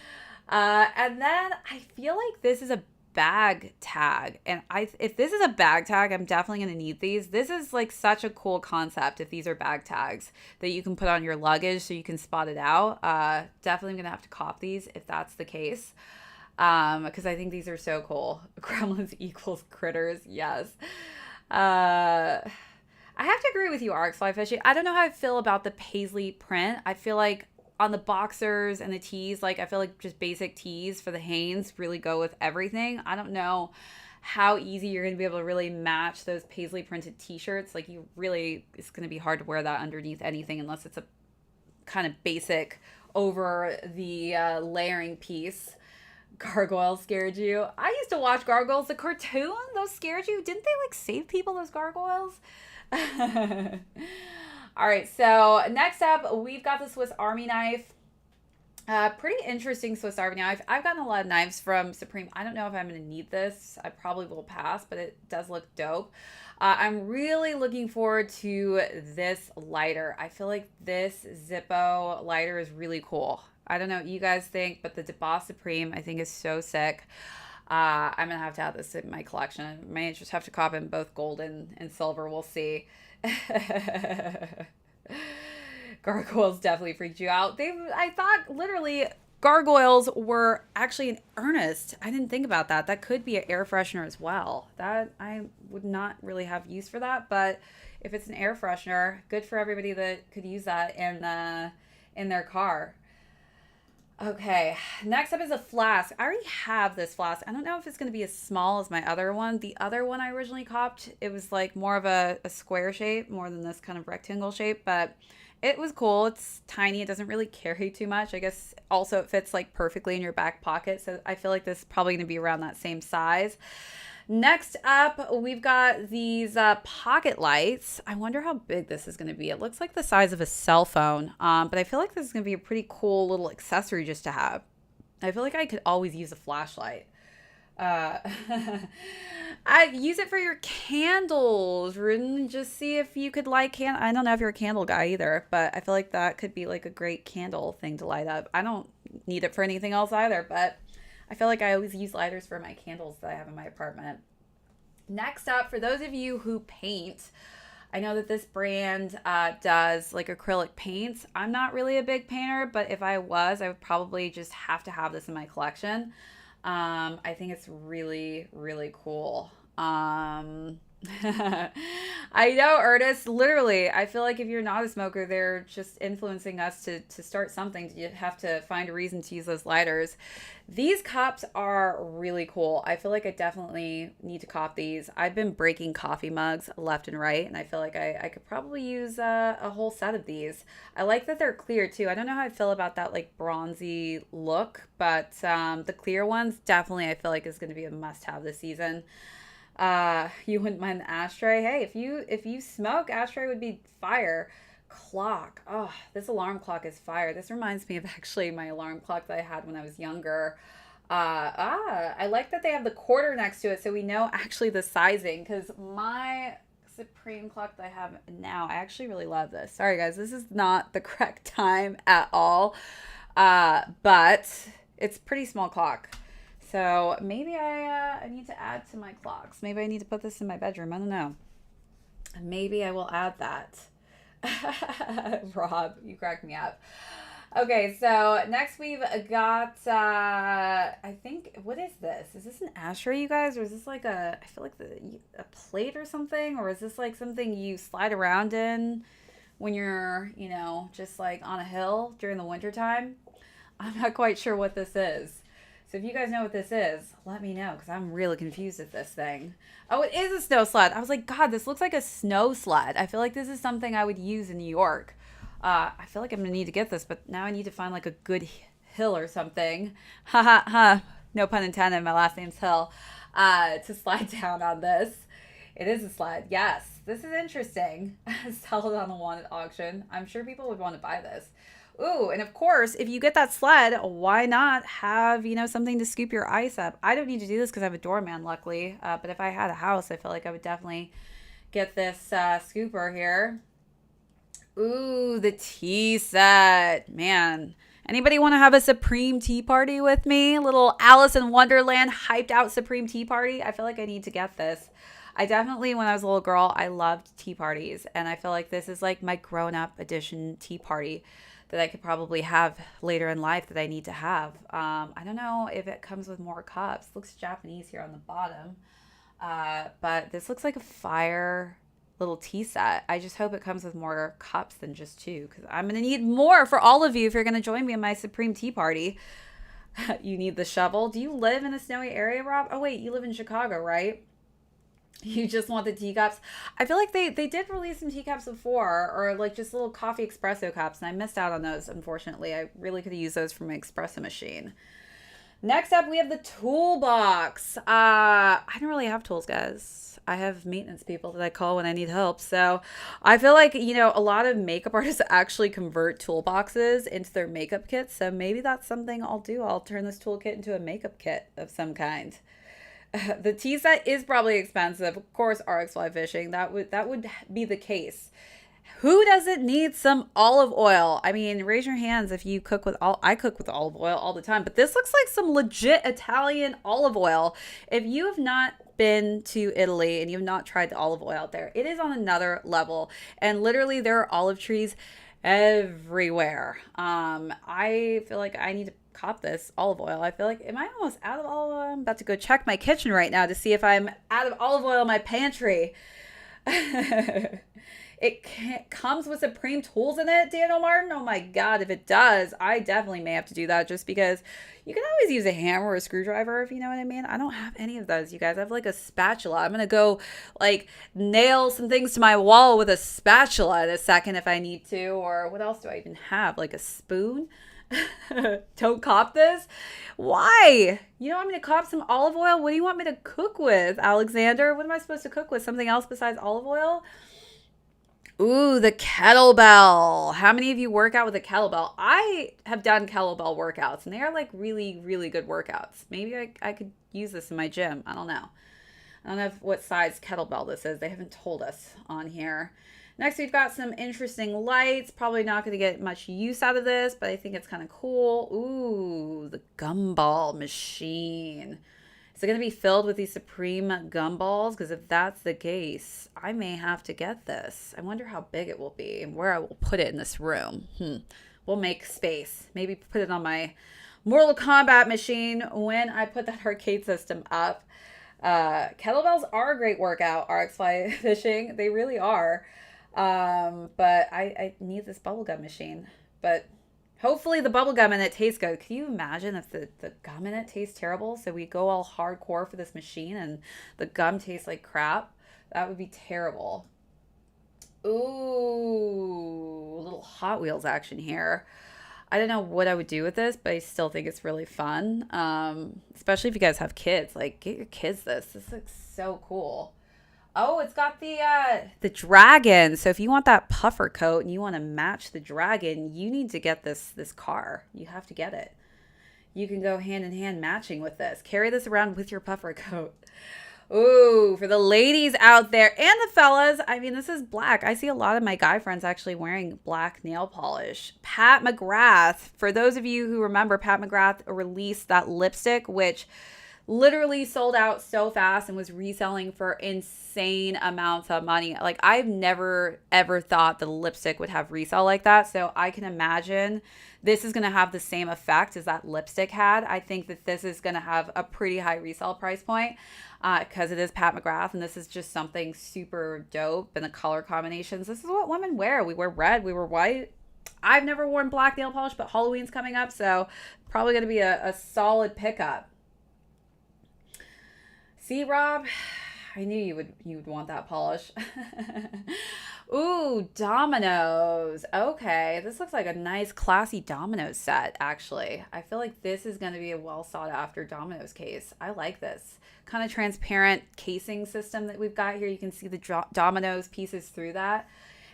And then I feel like this is a bag tag, and if this is a bag tag, I'm definitely gonna need these. This is like such a cool concept. If these are bag tags that you can put on your luggage so you can spot it out, definitely gonna have to cop these if that's the case. Because I think these are so cool. Gremlins equals critters, yes. I have to agree with you, RX Fly Fishy. I don't know how I feel about the paisley print. I feel like on the boxers and the tees, like I feel like just basic tees for the Haynes really go with everything. I don't know how easy you're going to be able to really match those paisley printed t-shirts. Like it's going to be hard to wear that underneath anything unless it's a kind of basic over the layering piece. Gargoyles scared you. I used to watch Gargoyles, the cartoon. Those scared you? Didn't they like save people, those gargoyles? All right, so next up, we've got the Swiss Army knife. Pretty interesting Swiss Army knife. I've gotten a lot of knives from Supreme. I don't know if I'm going to need this. I probably will pass, but it does look dope. I'm really looking forward to this lighter. I feel like this Zippo lighter is really cool. I don't know what you guys think, but the DeBoss Supreme I think is so sick. I'm going to have this in my collection. I may just have to cop in both gold and silver. We'll see. Gargoyles definitely freaked you out. I thought literally gargoyles were actually in earnest. I didn't think about that. That could be an air freshener as well. That I would not really have use for that, but if it's an air freshener, good for everybody that could use that in their car. Okay, next up is a flask. I already have this flask. I don't know if it's going to be as small as my other one. The other one I originally copped, it was like more of a square shape, more than this kind of rectangle shape, but it was cool. It's tiny. It doesn't really carry too much. I guess also it fits like perfectly in your back pocket, so I feel like this is probably going to be around that same size. Next up, we've got these pocket lights. I wonder how big this is going to be. It looks like the size of a cell phone, but I feel like this is going to be a pretty cool little accessory just to have. I feel like I could always use a flashlight. I'd use it for your candles. Just see if you could light I don't know if you're a candle guy either, but I feel like that could be like a great candle thing to light up. I don't need it for anything else either, but I feel like I always use lighters for my candles that I have in my apartment. Next up, for those of you who paint, I know that this brand does like acrylic paints. I'm not really a big painter, but if I was, I would probably just have to have this in my collection. I think it's really, really cool. I know, Ernest, literally, I feel like if you're not a smoker, they're just influencing us to start something. You have to find a reason to use those lighters. These cups are really cool. I feel like I definitely need to cop these. I've been breaking coffee mugs left and right, and I feel like I could probably use a whole set of these. I like that they're clear too. I don't know how I feel about that like bronzy look, but the clear ones definitely I feel like is going to be a must-have this season. You wouldn't mind the ashtray. Hey, if you smoke, ashtray would be fire. Clock. Oh, this alarm clock is fire. This reminds me of actually my alarm clock that I had when I was younger. I like that they have the quarter next to it so we know actually the sizing, because my Supreme clock that I have now, I actually really love this. Sorry guys, this is not the correct time at all. But it's a pretty small clock. So maybe I need to add to my clocks. Maybe I need to put this in my bedroom. I don't know. Maybe I will add that. Rob, you cracked me up. Okay, so next we've got, I think, what is this? Is this an ashtray, you guys? Or is this like I feel like a plate or something? Or is this like something you slide around in when you're, just like on a hill during the wintertime? I'm not quite sure what this is. So if you guys know what this is, let me know, because I'm really confused at this thing. Oh, it is a snow sled. I was like, God, this looks like a snow sled. I feel like this is something I would use in New York. I feel like I'm going to need to get this, but now I need to find like a good hill or something. Ha ha ha. No pun intended. My last name's Hill. To slide down on this. It is a sled. Yes. This is interesting. Sell it on a wanted auction. I'm sure people would want to buy this. Ooh, and of course, if you get that sled, why not have, something to scoop your ice up? I don't need to do this because I have a doorman, luckily. But if I had a house, I feel like I would definitely get this scooper here. Ooh, the tea set. Man, anybody want to have a Supreme tea party with me? Little Alice in Wonderland hyped out Supreme tea party? I feel like I need to get this. I definitely, when I was a little girl, I loved tea parties. And I feel like this is like my grown-up edition tea party that I could probably have later in life that I need to have. I don't know if it comes with more cups. It looks Japanese here on the bottom. But this looks like a fire little tea set. I just hope it comes with more cups than just two, because I'm going to need more for all of you if you're going to join me in my Supreme tea party. You need the shovel. Do you live in a snowy area, Rob? Oh, wait, you live in Chicago, right? You just want the teacups. I feel like they did release some teacups before, or like just little coffee espresso cups, and I missed out on those, unfortunately. I really could have used those for my espresso machine. Next up, we have the toolbox. I don't really have tools, guys. I have maintenance people that I call when I need help. So I feel like, you know, a lot of makeup artists actually convert toolboxes into their makeup kits. So maybe that's something I'll do. I'll turn this toolkit into a makeup kit of some kind. The tea set is probably expensive. Of course, RXY fishing. That would be the case. Who doesn't need some olive oil? I mean, raise your hands if you cook with I cook with olive oil all the time, but this looks like some legit Italian olive oil. If you have not been to Italy and you've not tried the olive oil out there, it is on another level. And literally there are olive trees everywhere. I feel like I need to cop this olive oil. I feel like, am I almost out of olive oil? I'm about to go check my kitchen right now to see if I'm out of olive oil in my pantry. It comes with Supreme tools in it, Daniel Martin. Oh my God, if it does, I definitely may have to do that just because you can always use a hammer or a screwdriver, if you know what I mean. I don't have any of those, you guys. I have like a spatula. I'm going to go like nail some things to my wall with a spatula in a second if I need to. Or what else do I even have? Like a spoon? Don't cop this? Why? You know, I'm going to cop some olive oil. What do you want me to cook with, Alexander? What am I supposed to cook with? Something else besides olive oil? Ooh, the kettlebell. How many of you work out with a kettlebell? I have done kettlebell workouts, and they are like really, really good workouts. Maybe I could use this in my gym. I don't know. I don't know what size kettlebell this is. They haven't told us on here. Next, we've got some interesting lights. Probably not going to get much use out of this, but I think it's kind of cool. Ooh, the gumball machine. Is it going to be filled with these Supreme gumballs? Because if that's the case, I may have to get this. I wonder how big it will be and where I will put it in this room. We'll make space. Maybe put it on my Mortal Kombat machine when I put that arcade system up. Kettlebells are a great workout, RXY fishing. They really are. But I need this bubblegum machine. But hopefully the bubble gum in it tastes good. Can you imagine if the gum in it tastes terrible? So we go all hardcore for this machine and the gum tastes like crap. That would be terrible. Ooh, a little Hot Wheels action here. I don't know what I would do with this, but I still think it's really fun. Especially if you guys have kids. Like, get your kids this. This looks so cool. Oh, it's got the dragon. So if you want that puffer coat and you want to match the dragon, you need to get this car. You have to get it. You can go hand in hand matching with this. Carry this around with your puffer coat. Ooh, for the ladies out there and the fellas, I mean, this is black. I see a lot of my guy friends actually wearing black nail polish. Pat McGrath. For those of you who remember, Pat McGrath released that lipstick, which literally sold out so fast and was reselling for insane amounts of money. Like, I've never ever thought the lipstick would have resale like that. So I can imagine this is going to have the same effect as that lipstick had. I think that this is going to have a pretty high resale price point because it is Pat McGrath and this is just something super dope. And the color combinations, this is what women wear. We wear red, we wear white. I've never worn black nail polish, but Halloween's coming up, so probably going to be a solid pickup. See, Rob, I knew you would want that polish. Ooh, dominoes. Okay, this looks like a nice, classy dominoes set, actually. I feel like this is going to be a well sought after dominoes case. I like this kind of transparent casing system that we've got here. You can see the dominoes pieces through that.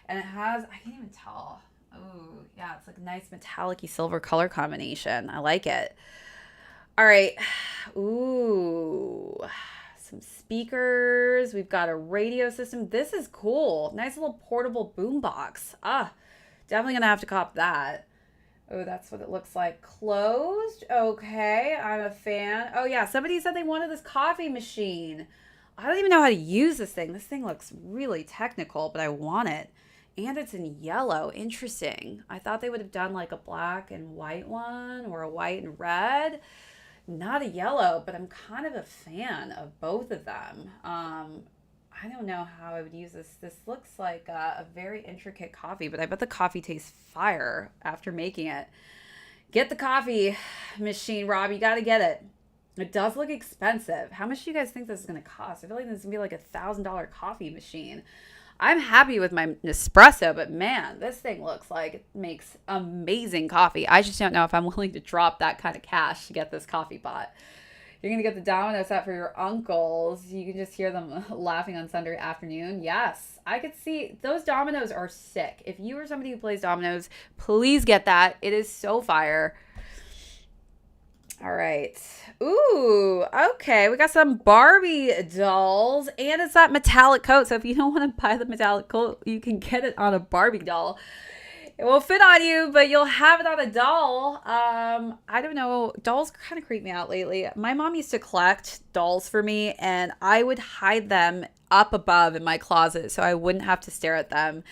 And it has, I can't even tell. Oh, yeah, it's like a nice metallic-y silver color combination. I like it. All right. Ooh, some speakers. We've got a radio system. This is cool. Nice little portable boombox. Definitely gonna have to cop that. Oh, that's what it looks like. Closed. Okay, I'm a fan. Oh yeah, somebody said they wanted this coffee machine. I don't even know how to use this thing. This thing looks really technical, but I want it. And it's in yellow. Interesting. I thought they would have done like a black and white one or a white and red. Not a yellow, but I'm kind of a fan of both of them. I don't know how I would use this. This looks like a very intricate coffee, but I bet the coffee tastes fire after making it. Get the coffee machine, Rob. You got to get it. It does look expensive. How much do you guys think this is going to cost? I feel like this is going to be like $1,000 coffee machine. I'm happy with my Nespresso, but man, this thing looks like it makes amazing coffee. I just don't know if I'm willing to drop that kind of cash to get this coffee pot. You're going to get the Domino set for your uncles. You can just hear them laughing on Sunday afternoon. Yes, I could see those dominoes are sick. If you are somebody who plays dominoes, please get that. It is so fire. All right. Ooh, okay. We got some Barbie dolls, and it's that metallic coat. So if you don't want to buy the metallic coat, you can get it on a Barbie doll. It will fit on you, but you'll have it on a doll. I don't know. Dolls kind of creep me out lately. My mom used to collect dolls for me, and I would hide them up above in my closet so I wouldn't have to stare at them.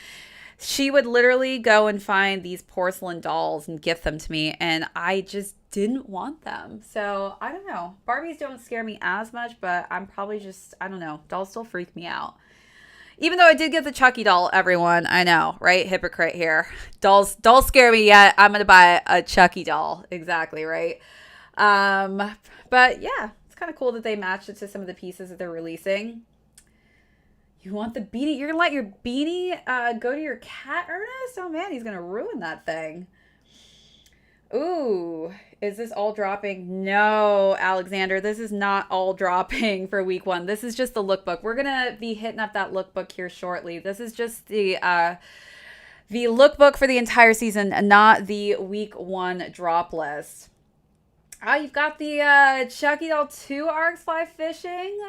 She would literally go and find these porcelain dolls and gift them to me, and I just didn't want them. So I don't know. Barbies don't scare me as much, but I'm probably just, I don't know. Dolls still freak me out. Even though I did get the Chucky doll, everyone. I know, right? Hypocrite here. Dolls scare me yet. I'm going to buy a Chucky doll. Exactly, right? But yeah, it's kind of cool that they matched it to some of the pieces that they're releasing. You want the beanie? You're going to let your beanie go to your cat, Ernest? Oh, man, he's going to ruin that thing. Ooh, is this all dropping? No, Alexander, this is not all dropping for week 1. This is just the lookbook. We're going to be hitting up that lookbook here shortly. This is just the lookbook for the entire season, not the week 1 drop list. You've got the Chucky Doll 2 Arcs Fly Fishing.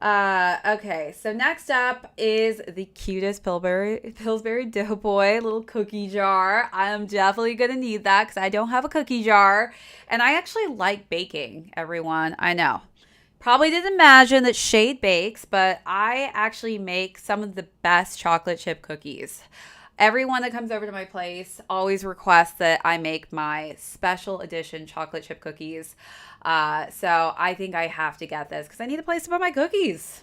Okay, so next up is the cutest Pillsbury Doughboy little cookie jar. I'm definitely going to need that because I don't have a cookie jar. And I actually like baking, everyone. I know. Probably didn't imagine that Shade bakes, but I actually make some of the best chocolate chip cookies. Everyone that comes over to my place always requests that I make my special edition chocolate chip cookies. So I think I have to get this because I need a place to put my cookies.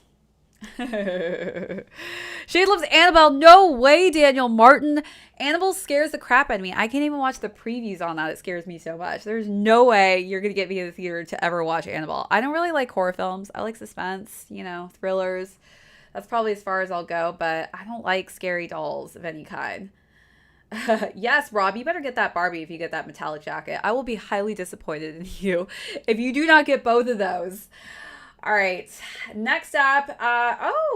Shade loves Annabelle. No way, Daniel Martin. Annabelle scares the crap out of me. I can't even watch the previews on that. It scares me so much. There's no way you're going to get me in the theater to ever watch Annabelle. I don't really like horror films. I like suspense, thrillers. That's probably as far as I'll go, but I don't like scary dolls of any kind. Yes, Rob, you better get that Barbie if you get that metallic jacket. I will be highly disappointed in you if you do not get both of those. All right, next up,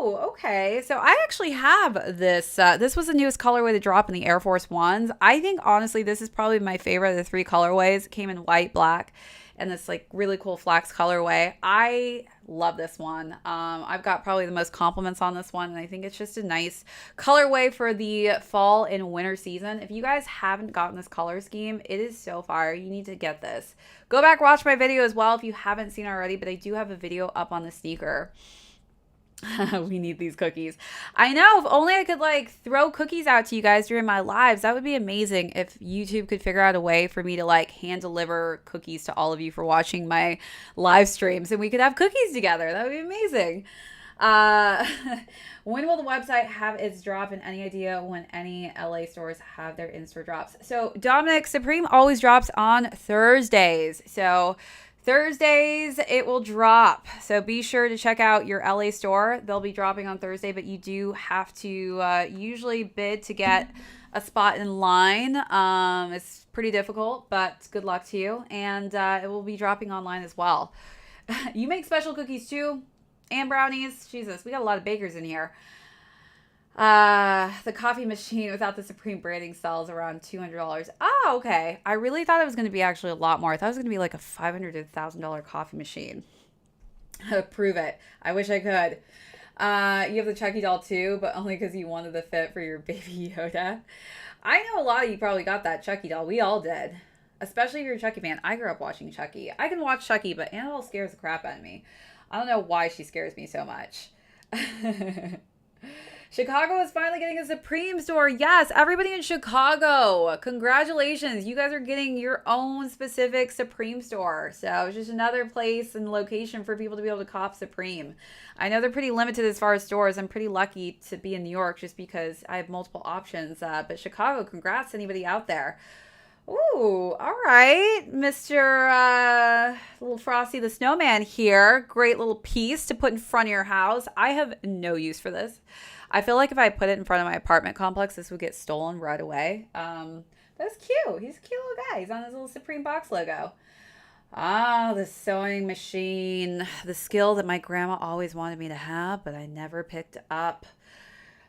okay. So I actually have this. This was the newest colorway to drop in the Air Force Ones. I think, honestly, this is probably my favorite of the 3 colorways. It came in white, black, and this like really cool flax colorway. I love this one. I've got probably the most compliments on this one, and I think it's just a nice colorway for the fall and winter season. If you guys haven't gotten this color scheme, it is so fire. You need to get this. Go back, watch my video as well if you haven't seen already, but I do have a video up on the sneaker. We need these cookies. I know, if only I could like throw cookies out to you guys during my lives. That would be amazing if YouTube could figure out a way for me to like hand deliver cookies to all of you for watching my live streams and we could have cookies together. That would be amazing. When will the website have its drop, and any idea when any LA stores have their in-store drops? So Dominic, Supreme always drops on Thursdays. So Thursdays it will drop, so be sure to check out your LA store. They'll be dropping on Thursday, but you do have to usually bid to get a spot in line. It's pretty difficult, but good luck to you, and it will be dropping online as well. You make special cookies too, and brownies. Jesus, we got a lot of bakers in here. The coffee machine without the Supreme branding sells around $200. Oh, okay. I really thought it was going to be actually a lot more. I thought it was going to be like a $500 to $1,000 coffee machine. Prove it. I wish I could. You have the Chucky doll too, but only because you wanted the fit for your baby Yoda. I know a lot of you probably got that Chucky doll. We all did. Especially if you're a Chucky fan. I grew up watching Chucky. I can watch Chucky, but Annabelle scares the crap out of me. I don't know why she scares me so much. Chicago is finally getting a Supreme store. Yes, everybody in Chicago, congratulations. You guys are getting your own specific Supreme store. So it's just another place and location for people to be able to cop Supreme. I know they're pretty limited as far as stores. I'm pretty lucky to be in New York just because I have multiple options. But Chicago, congrats to anybody out there. Ooh, all right, Mr. Little Frosty the Snowman here. Great little piece to put in front of your house. I have no use for this. I feel like if I put it in front of my apartment complex, this would get stolen right away. That's cute. He's a cute little guy. He's on his little Supreme box logo. Ah, the sewing machine, the skill that my grandma always wanted me to have, but I never picked up.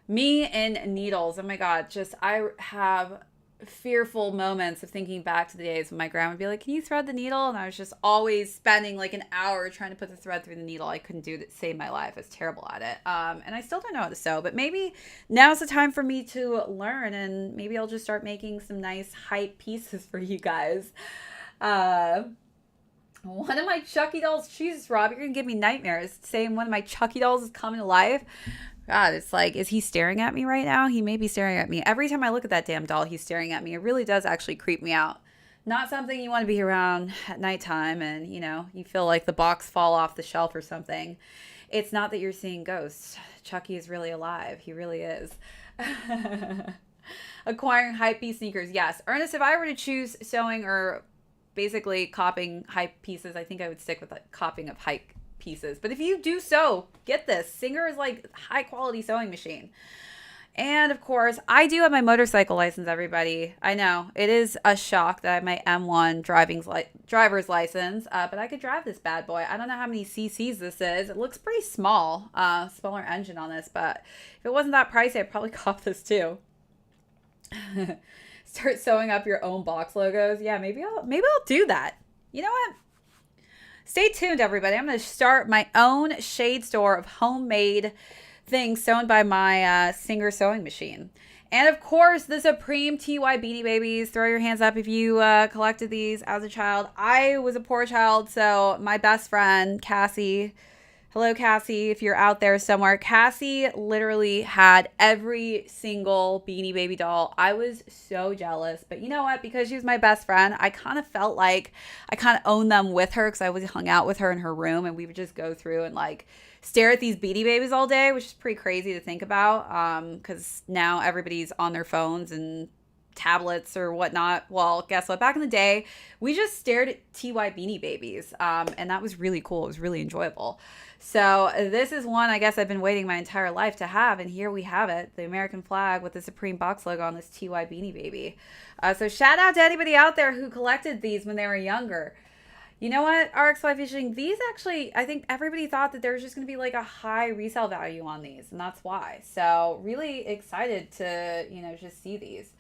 Me and needles. Oh my God, just I have fearful moments of thinking back to the days when my grandma would be like, "Can you thread the needle?" And I was just always spending like an hour trying to put the thread through the needle. I couldn't do that, save my life. I was terrible at it. And I still don't know how to sew, but maybe now's the time for me to learn, and maybe I'll just start making some nice hype pieces for you guys. One of my Chucky dolls, Jesus, Rob, you're going to give me nightmares saying one of my Chucky dolls is coming to life. God, it's like, is he staring at me right now? He may be staring at me. Every time I look at that damn doll, he's staring at me. It really does actually creep me out. Not something you want to be around at nighttime and, you know, you feel like the box fall off the shelf or something. It's not that you're seeing ghosts. Chucky is really alive. He really is. Acquiring hypebeast sneakers. Yes. Ernest, if I were to choose sewing or basically copying hype pieces, I think I would stick with like copying of hype pieces. But if you do sew, get this. Singer is like high quality sewing machine. And of course, I do have my motorcycle license, everybody. I know it is a shock that I have my M1 driver's license, but I could drive this bad boy. I don't know how many cc's this is. It looks pretty small, smaller engine on this, but if it wasn't that pricey, I'd probably cop this too. Start sewing up your own box logos. Yeah, maybe I'll do that. You know what? Stay tuned, everybody. I'm going to start my own shade store of homemade things sewn by my Singer sewing machine. And of course, the Supreme TY Beanie Babies. Throw your hands up if you collected these as a child. I was a poor child, so my best friend, Cassie. Hello, Cassie, if you're out there somewhere. Cassie literally had every single Beanie Baby doll. I was so jealous. But you know what? Because she was my best friend, I kind of felt like I kind of owned them with her because I was hung out with her in her room and we would just go through and like stare at these Beanie Babies all day, which is pretty crazy to think about because now everybody's on their phones and tablets or whatnot. Well, guess what? Back in the day, we just stared at TY Beanie Babies and that was really cool. It was really enjoyable. So this is one I guess I've been waiting my entire life to have, and here we have it, the American flag with the Supreme box logo on this TY Beanie Baby. So shout out to anybody out there who collected these when they were younger. You know what, RX5 Fishing, these actually, I think everybody thought that there was just going to be like a high resale value on these, and that's why. So really excited to, you know, just see these.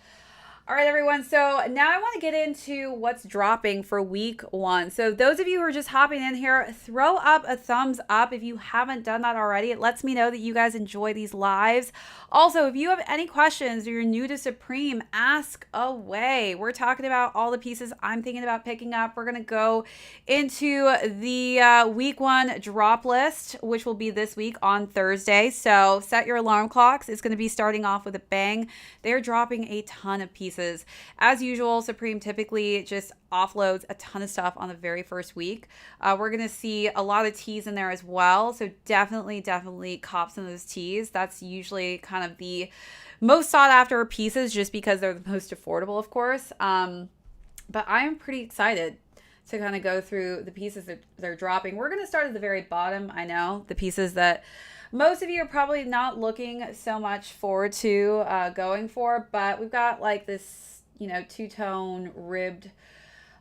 All right, everyone. So now I want to get into what's dropping for week 1. So those of you who are just hopping in here, throw up a thumbs up if you haven't done that already. It lets me know that you guys enjoy these lives. Also, if you have any questions or you're new to Supreme, ask away. We're talking about all the pieces I'm thinking about picking up. We're going to go into the week 1 drop list, which will be this week on Thursday. So set your alarm clocks. It's going to be starting off with a bang. They're dropping a ton of pieces. As usual, Supreme typically just offloads a ton of stuff on the very first week. We're going to see a lot of tees in there as well. So definitely cop some of those tees. That's usually kind of the most sought after pieces just because they're the most affordable, of course. But I am pretty excited to kind of go through the pieces that they're dropping. We're going to start at the very bottom. I know the pieces that most of you are probably not looking so much forward to going for, but we've got like this, you know, two-tone ribbed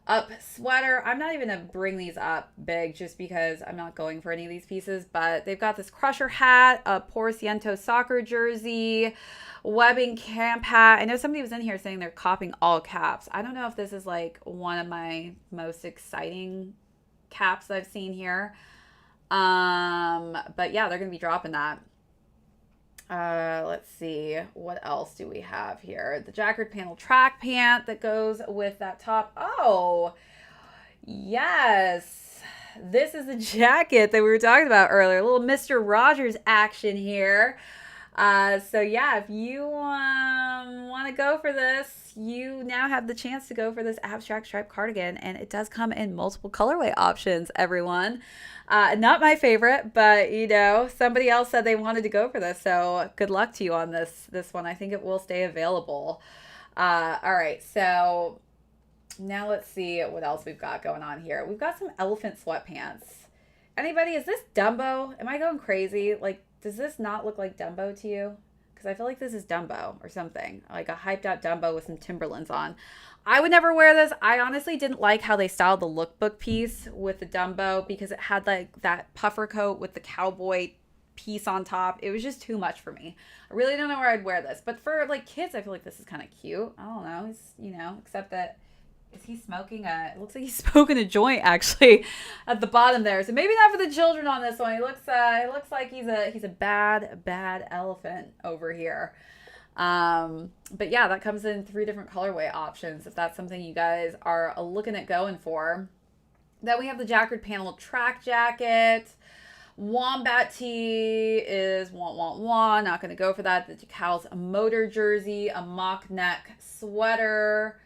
up sweater. I'm not even going to bring these up big just because I'm not going for any of these pieces, but they've got this crusher hat, a Por Ciento soccer jersey, webbing camp hat. I know somebody was in here saying they're copying all caps. I don't know if this is like one of my most exciting caps that I've seen here. But yeah, they're going to be dropping that. Let's see. What else do we have here? The Jacquard panel track pant that goes with that top. Oh, yes. This is the jacket that we were talking about earlier. A little Mr. Rogers action here. So yeah, if you want to go for this, you now have the chance to go for this abstract stripe cardigan, and it does come in multiple colorway options, everyone. Not my favorite, but you know, somebody else said they wanted to go for this, so good luck to you on this one. I think it will stay available. All right, so now let's see what else we've got going on here. We've got some elephant sweatpants. Anybody, is this Dumbo? Am I going crazy? Like, does this not look like Dumbo to you? because I feel like this is Dumbo or something, like a hyped out Dumbo with some Timberlands on. I would never wear this. I honestly didn't like how they styled the lookbook piece with the Dumbo because it had like that puffer coat with the cowboy piece on top. It was just too much for me. I really don't know where I'd wear this. But for like kids, I feel like this is kind of cute. I don't know. He's, you know, except that is he smoking it looks like he's smoking a joint actually at the bottom there. So maybe not for the children on this one. He looks like he's a bad elephant over here. But yeah, that comes in 3 different colorway options if that's something you guys are looking at going for. Then we have the Jacquard panel track jacket. Wombat tee is not gonna go for that. The decals motor jersey, a mock neck sweater.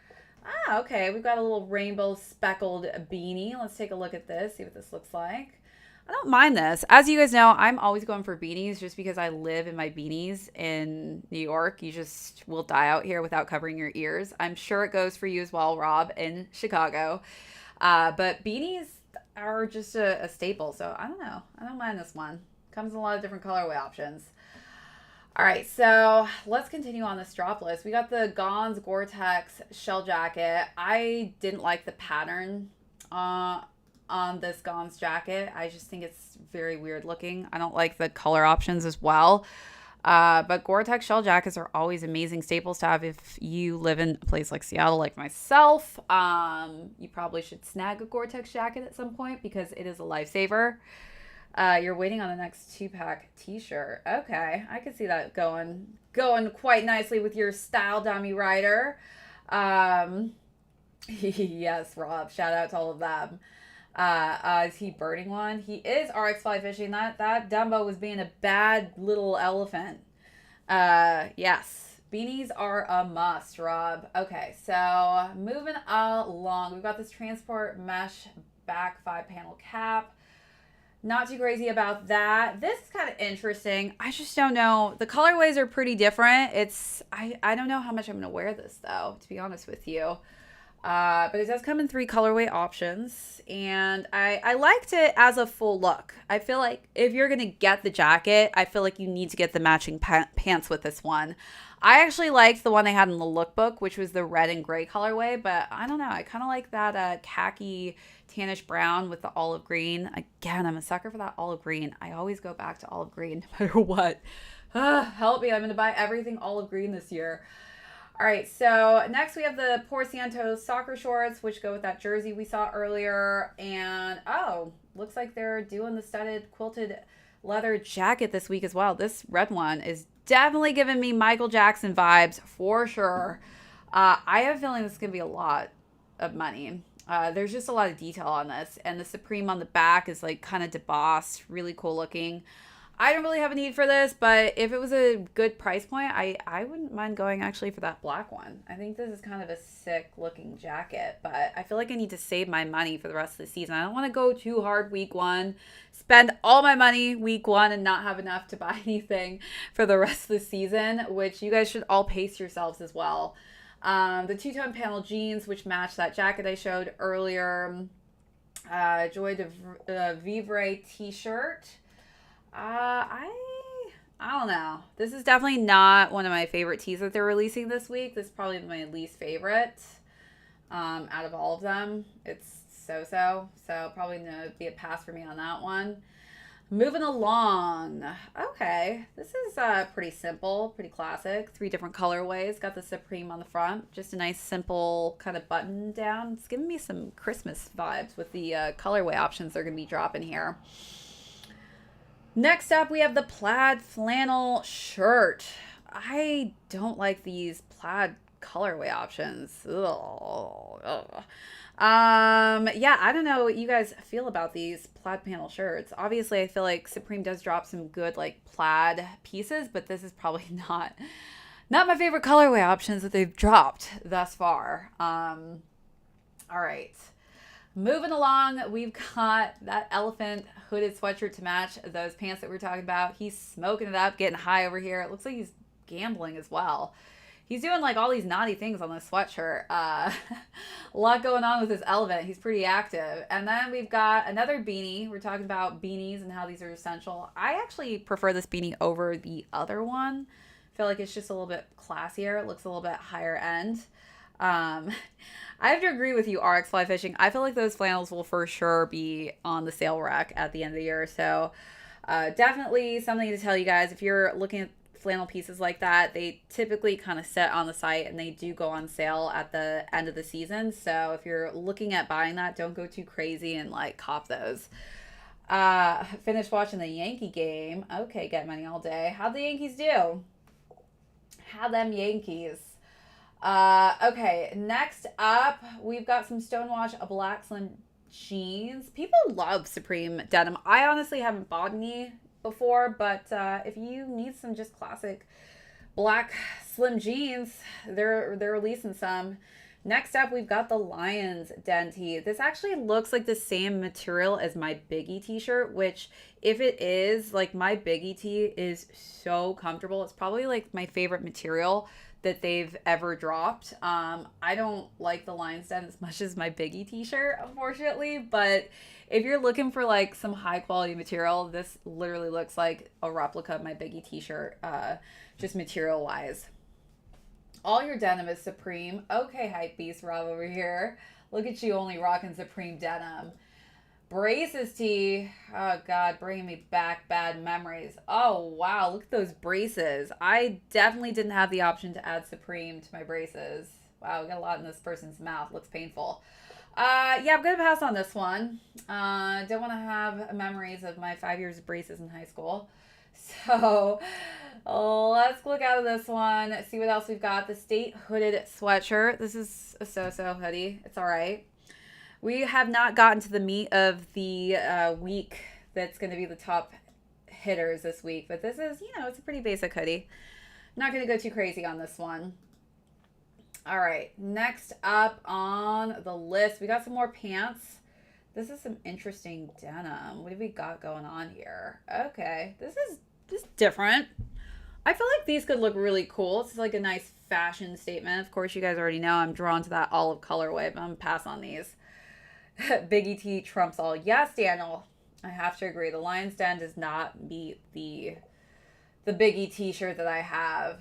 Okay, we've got a little rainbow speckled beanie. Let's take a look at this, see what this looks like. I don't mind this. As you guys know, I'm always going for beanies just because I live in my beanies in New York. You just will die out here without covering your ears. I'm sure it goes for you as well, Rob, in Chicago. But beanies are just a staple, so I don't know. I don't mind this one. Comes in a lot of different colorway options. All right, so let's continue on this drop list. We got the Gons Gore-Tex shell jacket. I didn't like the pattern on this Gons jacket. I just think it's very weird looking. I don't like the color options as well. But Gore-Tex shell jackets are always amazing staples to have if you live in a place like Seattle, like myself. You probably should snag a Gore-Tex jacket at some point because it is a lifesaver. You're waiting on the next 2-pack t-shirt. Okay, I could see that going quite nicely with your style dummy rider. Yes, Rob, shout out to all of them. Is he birding one? He is RX Fly Fishing. That Dumbo was being a bad little elephant. Yes, beanies are a must, Rob. Okay, so moving along, we've got this transport mesh back 5-panel cap. Not too crazy about that. This is kind of interesting. I just don't know. The colorways are pretty different. I don't know how much I'm going to wear this, though, to be honest with you. But it does come in 3 colorway options. And I liked it as a full look. I feel like if you're going to get the jacket, I feel like you need to get the matching pants with this one. I actually liked the one they had in the lookbook, which was the red and gray colorway. But I don't know. I kind of like that khaki tannish brown with the olive green. Again, I'm a sucker for that olive green. I always go back to olive green no matter what. Help me. I'm going to buy everything olive green this year. All right, so next we have the Poor Santos soccer shorts, which go with that jersey we saw earlier. And, looks like they're doing the studded quilted leather jacket this week as well. This red one is definitely giving me Michael Jackson vibes for sure. I have a feeling this is going to be a lot of money. There's just a lot of detail on this. And the Supreme on the back is like kind of debossed, really cool looking. I don't really have a need for this, but if it was a good price point, I wouldn't mind going actually for that black one. I think this is kind of a sick looking jacket, but I feel like I need to save my money for the rest of the season. I don't want to go too hard week 1, spend all my money week 1 and not have enough to buy anything for the rest of the season, which you guys should all pace yourselves as well. The 2-tone panel jeans, which match that jacket I showed earlier. Joy de Vivre t-shirt. I don't know. This is definitely not one of my favorite tees that they're releasing this week. This is probably my least favorite out of all of them. It's so probably going to be a pass for me on that one. Moving along. Okay, this is pretty simple, pretty classic. 3 different colorways. Got the Supreme on the front. Just a nice, simple kind of button down. It's giving me some Christmas vibes with the colorway options they're going to be dropping here. Next up, we have the plaid flannel shirt. I don't like these plaid colorway options. Ugh. Yeah, I don't know what you guys feel about these plaid panel shirts. Obviously, I feel like Supreme does drop some good like plaid pieces, but this is probably not my favorite colorway options that they've dropped thus far. All right. Moving along, we've got that elephant hooded sweatshirt to match those pants that we were talking about. He's smoking it up, getting high over here. It looks like he's gambling as well. He's doing like all these naughty things on this sweatshirt. A lot going on with this elephant. He's pretty active. And then we've got another beanie. We're talking about beanies and how these are essential. I actually prefer this beanie over the other one. feel like it's just a little bit classier. It looks a little bit higher end. I have to agree with you, RX Fly Fishing. I feel like those flannels will for sure be on the sale rack at the end of the year. So definitely something to tell you guys. If you're looking at flannel pieces like that, they typically kind of sit on the site and they do go on sale at the end of the season. So if you're looking at buying that, don't go too crazy and like cop those. Finished watching the Yankee game. Okay, get money all day. How'd the Yankees do? How them Yankees? Okay, next up, we've got some Stonewash Black Slim jeans. People love Supreme denim. I honestly haven't bought any before, but if you need some just classic black slim jeans, they're releasing some. Next up, we've got the Lions Den tee. This actually looks like the same material as my Biggie t-shirt, which if it is, like my Biggie tee is so comfortable. It's probably like my favorite material that they've ever dropped. I don't like the Lions Den as much as my Biggie t-shirt, unfortunately, but if you're looking for like some high quality material, this literally looks like a replica of my Biggie t-shirt, just material wise. All your denim is Supreme. Okay, hype beast Rob over here. Look at you only rocking Supreme denim. Braces tee. Oh God, bringing me back bad memories. Oh wow, look at those braces. I definitely didn't have the option to add Supreme to my braces. Wow, we got a lot in this person's mouth. Looks painful. Yeah, I'm gonna pass on this one. Don't want to have memories of my 5 years of braces in high school. So let's look out of this one. See what else we've got. The State Hooded Sweatshirt. This is a so-so hoodie. It's all right. We have not gotten to the meat of the week that's going to be the top hitters this week. But this is, it's a pretty basic hoodie. Not going to go too crazy on this one. All right. Next up on the list, we got some more pants. This is some interesting denim. What have we got going on here? Okay. This is different. I feel like these could look really cool. It's like a nice fashion statement. Of course, you guys already know I'm drawn to that olive colorway, but I'm going to pass on these. Biggie T trumps all. Yes, Daniel. I have to agree. The Lion's Den does not meet the Biggie t-shirt that I have.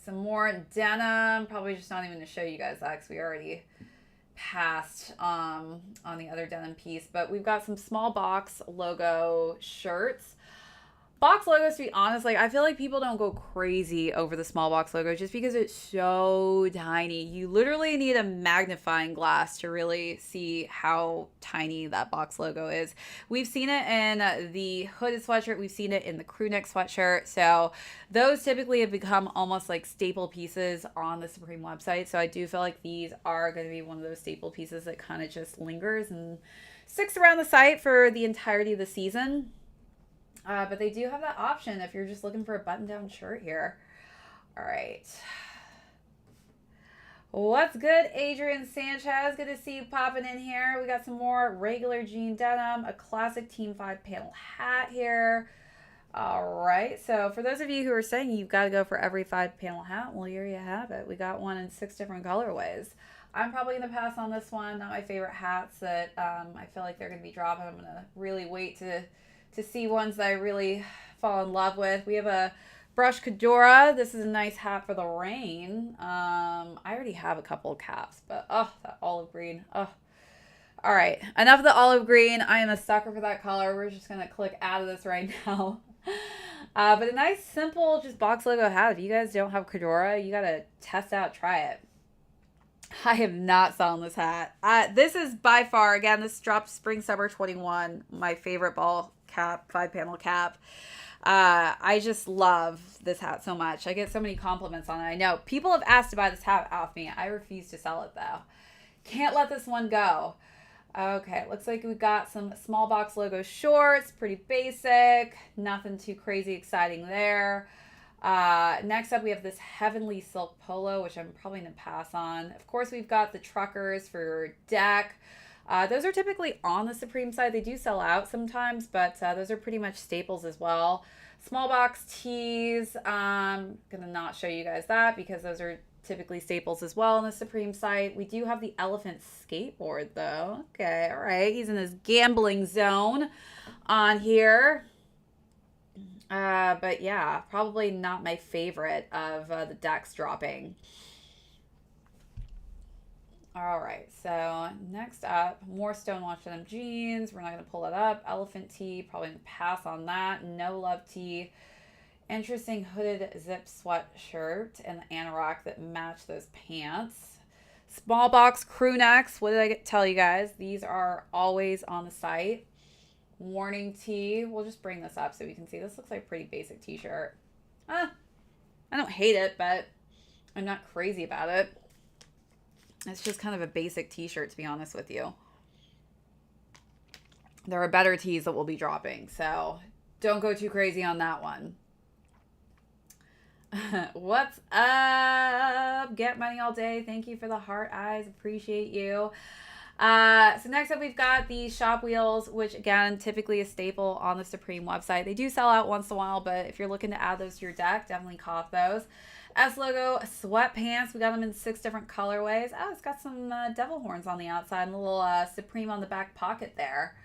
Some more denim. Probably just not even to show you guys that because we already passed on the other denim piece. But we've got some small box logo shirts. Box logos, to be honest, like I feel like people don't go crazy over the small box logo just because it's so tiny. You literally need a magnifying glass to really see how tiny that box logo is. We've seen it in the hooded sweatshirt. We've seen it in the crew neck sweatshirt. So those typically have become almost like staple pieces on the Supreme website. So I do feel like these are going to be one of those staple pieces that kind of just lingers and sticks around the site for the entirety of the season. But they do have that option if you're just looking for a button-down shirt here. All right. What's good, Adrian Sanchez? Good to see you popping in here. We got some more regular jean denim, a classic Team 5 panel hat here. All right. So for those of you who are saying you've got to go for every 5 panel hat, well, here you have it. We got one in 6 different colorways. I'm probably going to pass on this one. Not my favorite hats that I feel like they're going to be dropping. I'm going to really wait to see ones that I really fall in love with. We have a Brush Cadora. This is a nice hat for the rain. I already have a couple of caps, but that olive green. All right, enough of the olive green. I am a sucker for that color. We're just gonna click out of this right now. But a nice, simple, just box logo hat. If you guys don't have Cadora, you gotta test out, try it. I am not selling this hat. This is by far, again, this dropped spring summer 21, my favorite ball cap, 5 panel cap. I just love this hat so much. I get so many compliments on it. I know people have asked to buy this hat off me. I refuse to sell it though. Can't let this one go. Okay, looks like we got some small box logo shorts, pretty basic, nothing too crazy exciting there. Next up, we have this Heavenly Silk Polo, which I'm probably going to pass on. Of course, we've got the truckers for deck. Those are typically on the Supreme side. They do sell out sometimes, but those are pretty much staples as well. Small box tees. I'm going to not show you guys that because those are typically staples as well on the Supreme site. We do have the elephant skateboard, though. Okay, all right. He's in his gambling zone on here. But yeah, probably not my favorite of the decks dropping. All right, so next up, more Stonewashed Denim jeans. We're not going to pull it up. Elephant tee, probably going to pass on that. No Love tee. Interesting hooded zip sweatshirt and the anorak that match those pants. Small box crew necks. What did I tell you guys? These are always on the site. Warning tee. We'll just bring this up so we can see. This looks like a pretty basic t-shirt. I don't hate it, but I'm not crazy about it. It's just kind of a basic t-shirt, to be honest with you. There are better tees that will be dropping, so don't go too crazy on that one. What's up? Get money all day. Thank you for the heart eyes. Appreciate you. So next up, we've got the shop wheels, which again, typically a staple on the Supreme website. They do sell out once in a while, but if you're looking to add those to your deck, definitely cop those. S logo sweatpants. We got them in 6 different colorways. Oh, it's got some devil horns on the outside and a little Supreme on the back pocket there.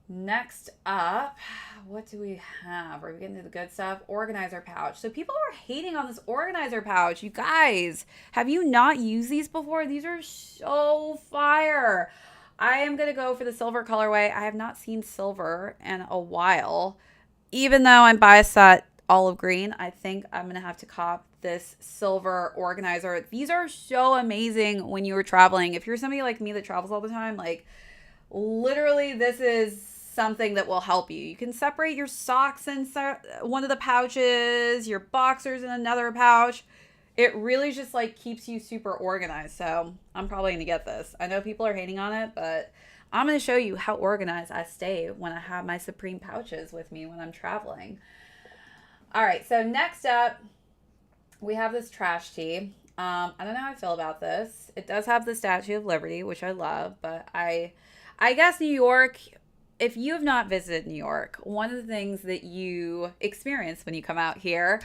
Next up, what do we have? Are we getting to the good stuff? Organizer pouch. So people are hating on this organizer pouch. You guys, have you not used these before? These are so fire. I am going to go for the silver colorway. I have not seen silver in a while. Even though I'm biased at olive green, I think I'm going to have to cop this silver organizer. These are so amazing when you are traveling. If you're somebody like me that travels all the time, like literally this is something that will help you. You can separate your socks in one of the pouches, your boxers in another pouch. It really just like keeps you super organized. So I'm probably going to get this. I know people are hating on it, but I'm going to show you how organized I stay when I have my Supreme pouches with me when I'm traveling. All right, so next up, we have this trash tee. I don't know how I feel about this. It does have the Statue of Liberty, which I love, but I guess New York, if you have not visited New York, one of the things that you experience when you come out here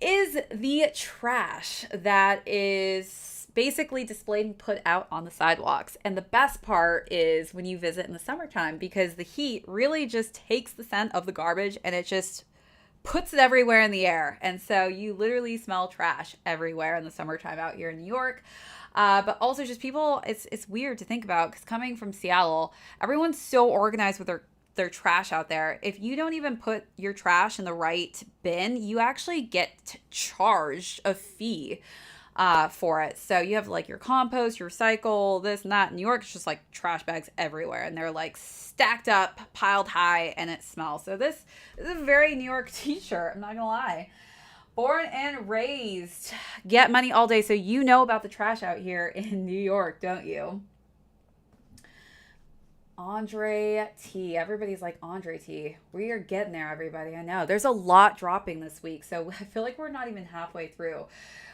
is the trash that is basically displayed and put out on the sidewalks. And the best part is when you visit in the summertime, because the heat really just takes the scent of the garbage and it just puts it everywhere in the air. And so you literally smell trash everywhere in the summertime out here in New York. But also just people, it's weird to think about because coming from Seattle, everyone's so organized with their trash out there. If you don't even put your trash in the right bin, you actually get charged a fee for it. So you have like your compost, your recycle, this and that. In New York, it's just like trash bags everywhere and they're like stacked up, piled high, and it smells. So this is a very New York t-shirt. I'm not gonna lie. Born and raised. Get money all day. So you know about the trash out here in New York, don't you? Andre T. Everybody's like Andre T. We are getting there, everybody. I know. There's a lot dropping this week, so I feel like we're not even halfway through.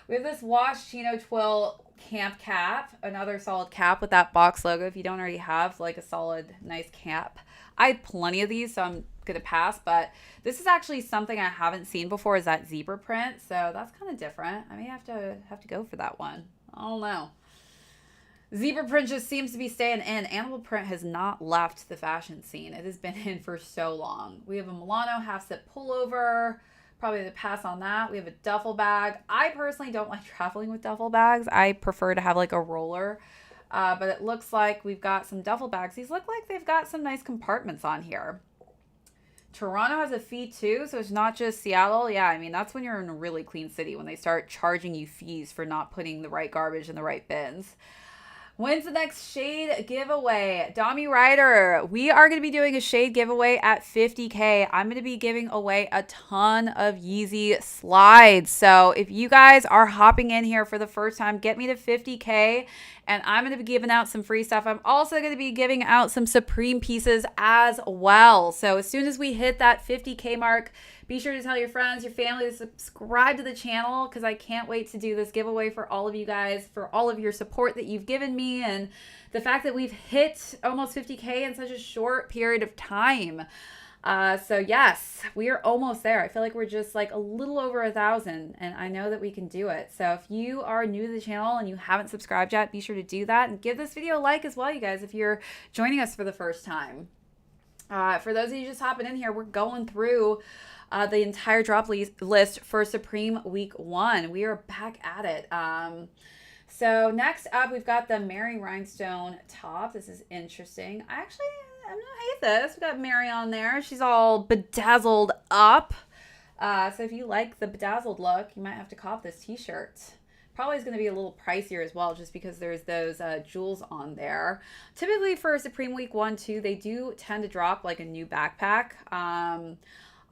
We have this wash chino twill camp cap, another solid cap with that box logo. If you don't already have like a solid, nice cap. I had plenty of these, so I'm going to pass, but this is actually something I haven't seen before is that zebra print, so that's kind of different. I may have to go for that one. I don't know. Zebra print just seems to be staying in. Animal print has not left the fashion scene. It has been in for so long. We have a Milano half-zip pullover. Probably the pass on that. We have a duffel bag. I personally don't like traveling with duffel bags. I prefer to have like a roller. But it looks like we've got some duffel bags. These look like they've got some nice compartments on here. Toronto has a fee too, so it's not just Seattle. Yeah, I mean, that's when you're in a really clean city, when they start charging you fees for not putting the right garbage in the right bins. When's the next shade giveaway? Dami Ryder, we are going to be doing a shade giveaway at 50K. I'm going to be giving away a ton of Yeezy slides. So if you guys are hopping in here for the first time, get me to 50K and I'm going to be giving out some free stuff. I'm also going to be giving out some Supreme pieces as well. So as soon as we hit that 50K mark, be sure to tell your friends, your family to subscribe to the channel because I can't wait to do this giveaway for all of you guys, for all of your support that you've given me and the fact that we've hit almost 50K in such a short period of time. So yes, we are almost there. I feel like we're just like a little over 1,000 and I know that we can do it. So if you are new to the channel and you haven't subscribed yet, be sure to do that and give this video a like as well, you guys, if you're joining us for the first time. For those of you just hopping in here, we're going through the entire drop list for Supreme Week 1. We are back at it. So next up, we've got the Mary Rhinestone top. This is interesting. I'm gonna hate this. We got Mary on there. She's all bedazzled up. So if you like the bedazzled look, you might have to cop this t-shirt. Probably is going to be a little pricier as well, just because there's those jewels on there. Typically for Supreme Week 1, 2, they do tend to drop like a new backpack.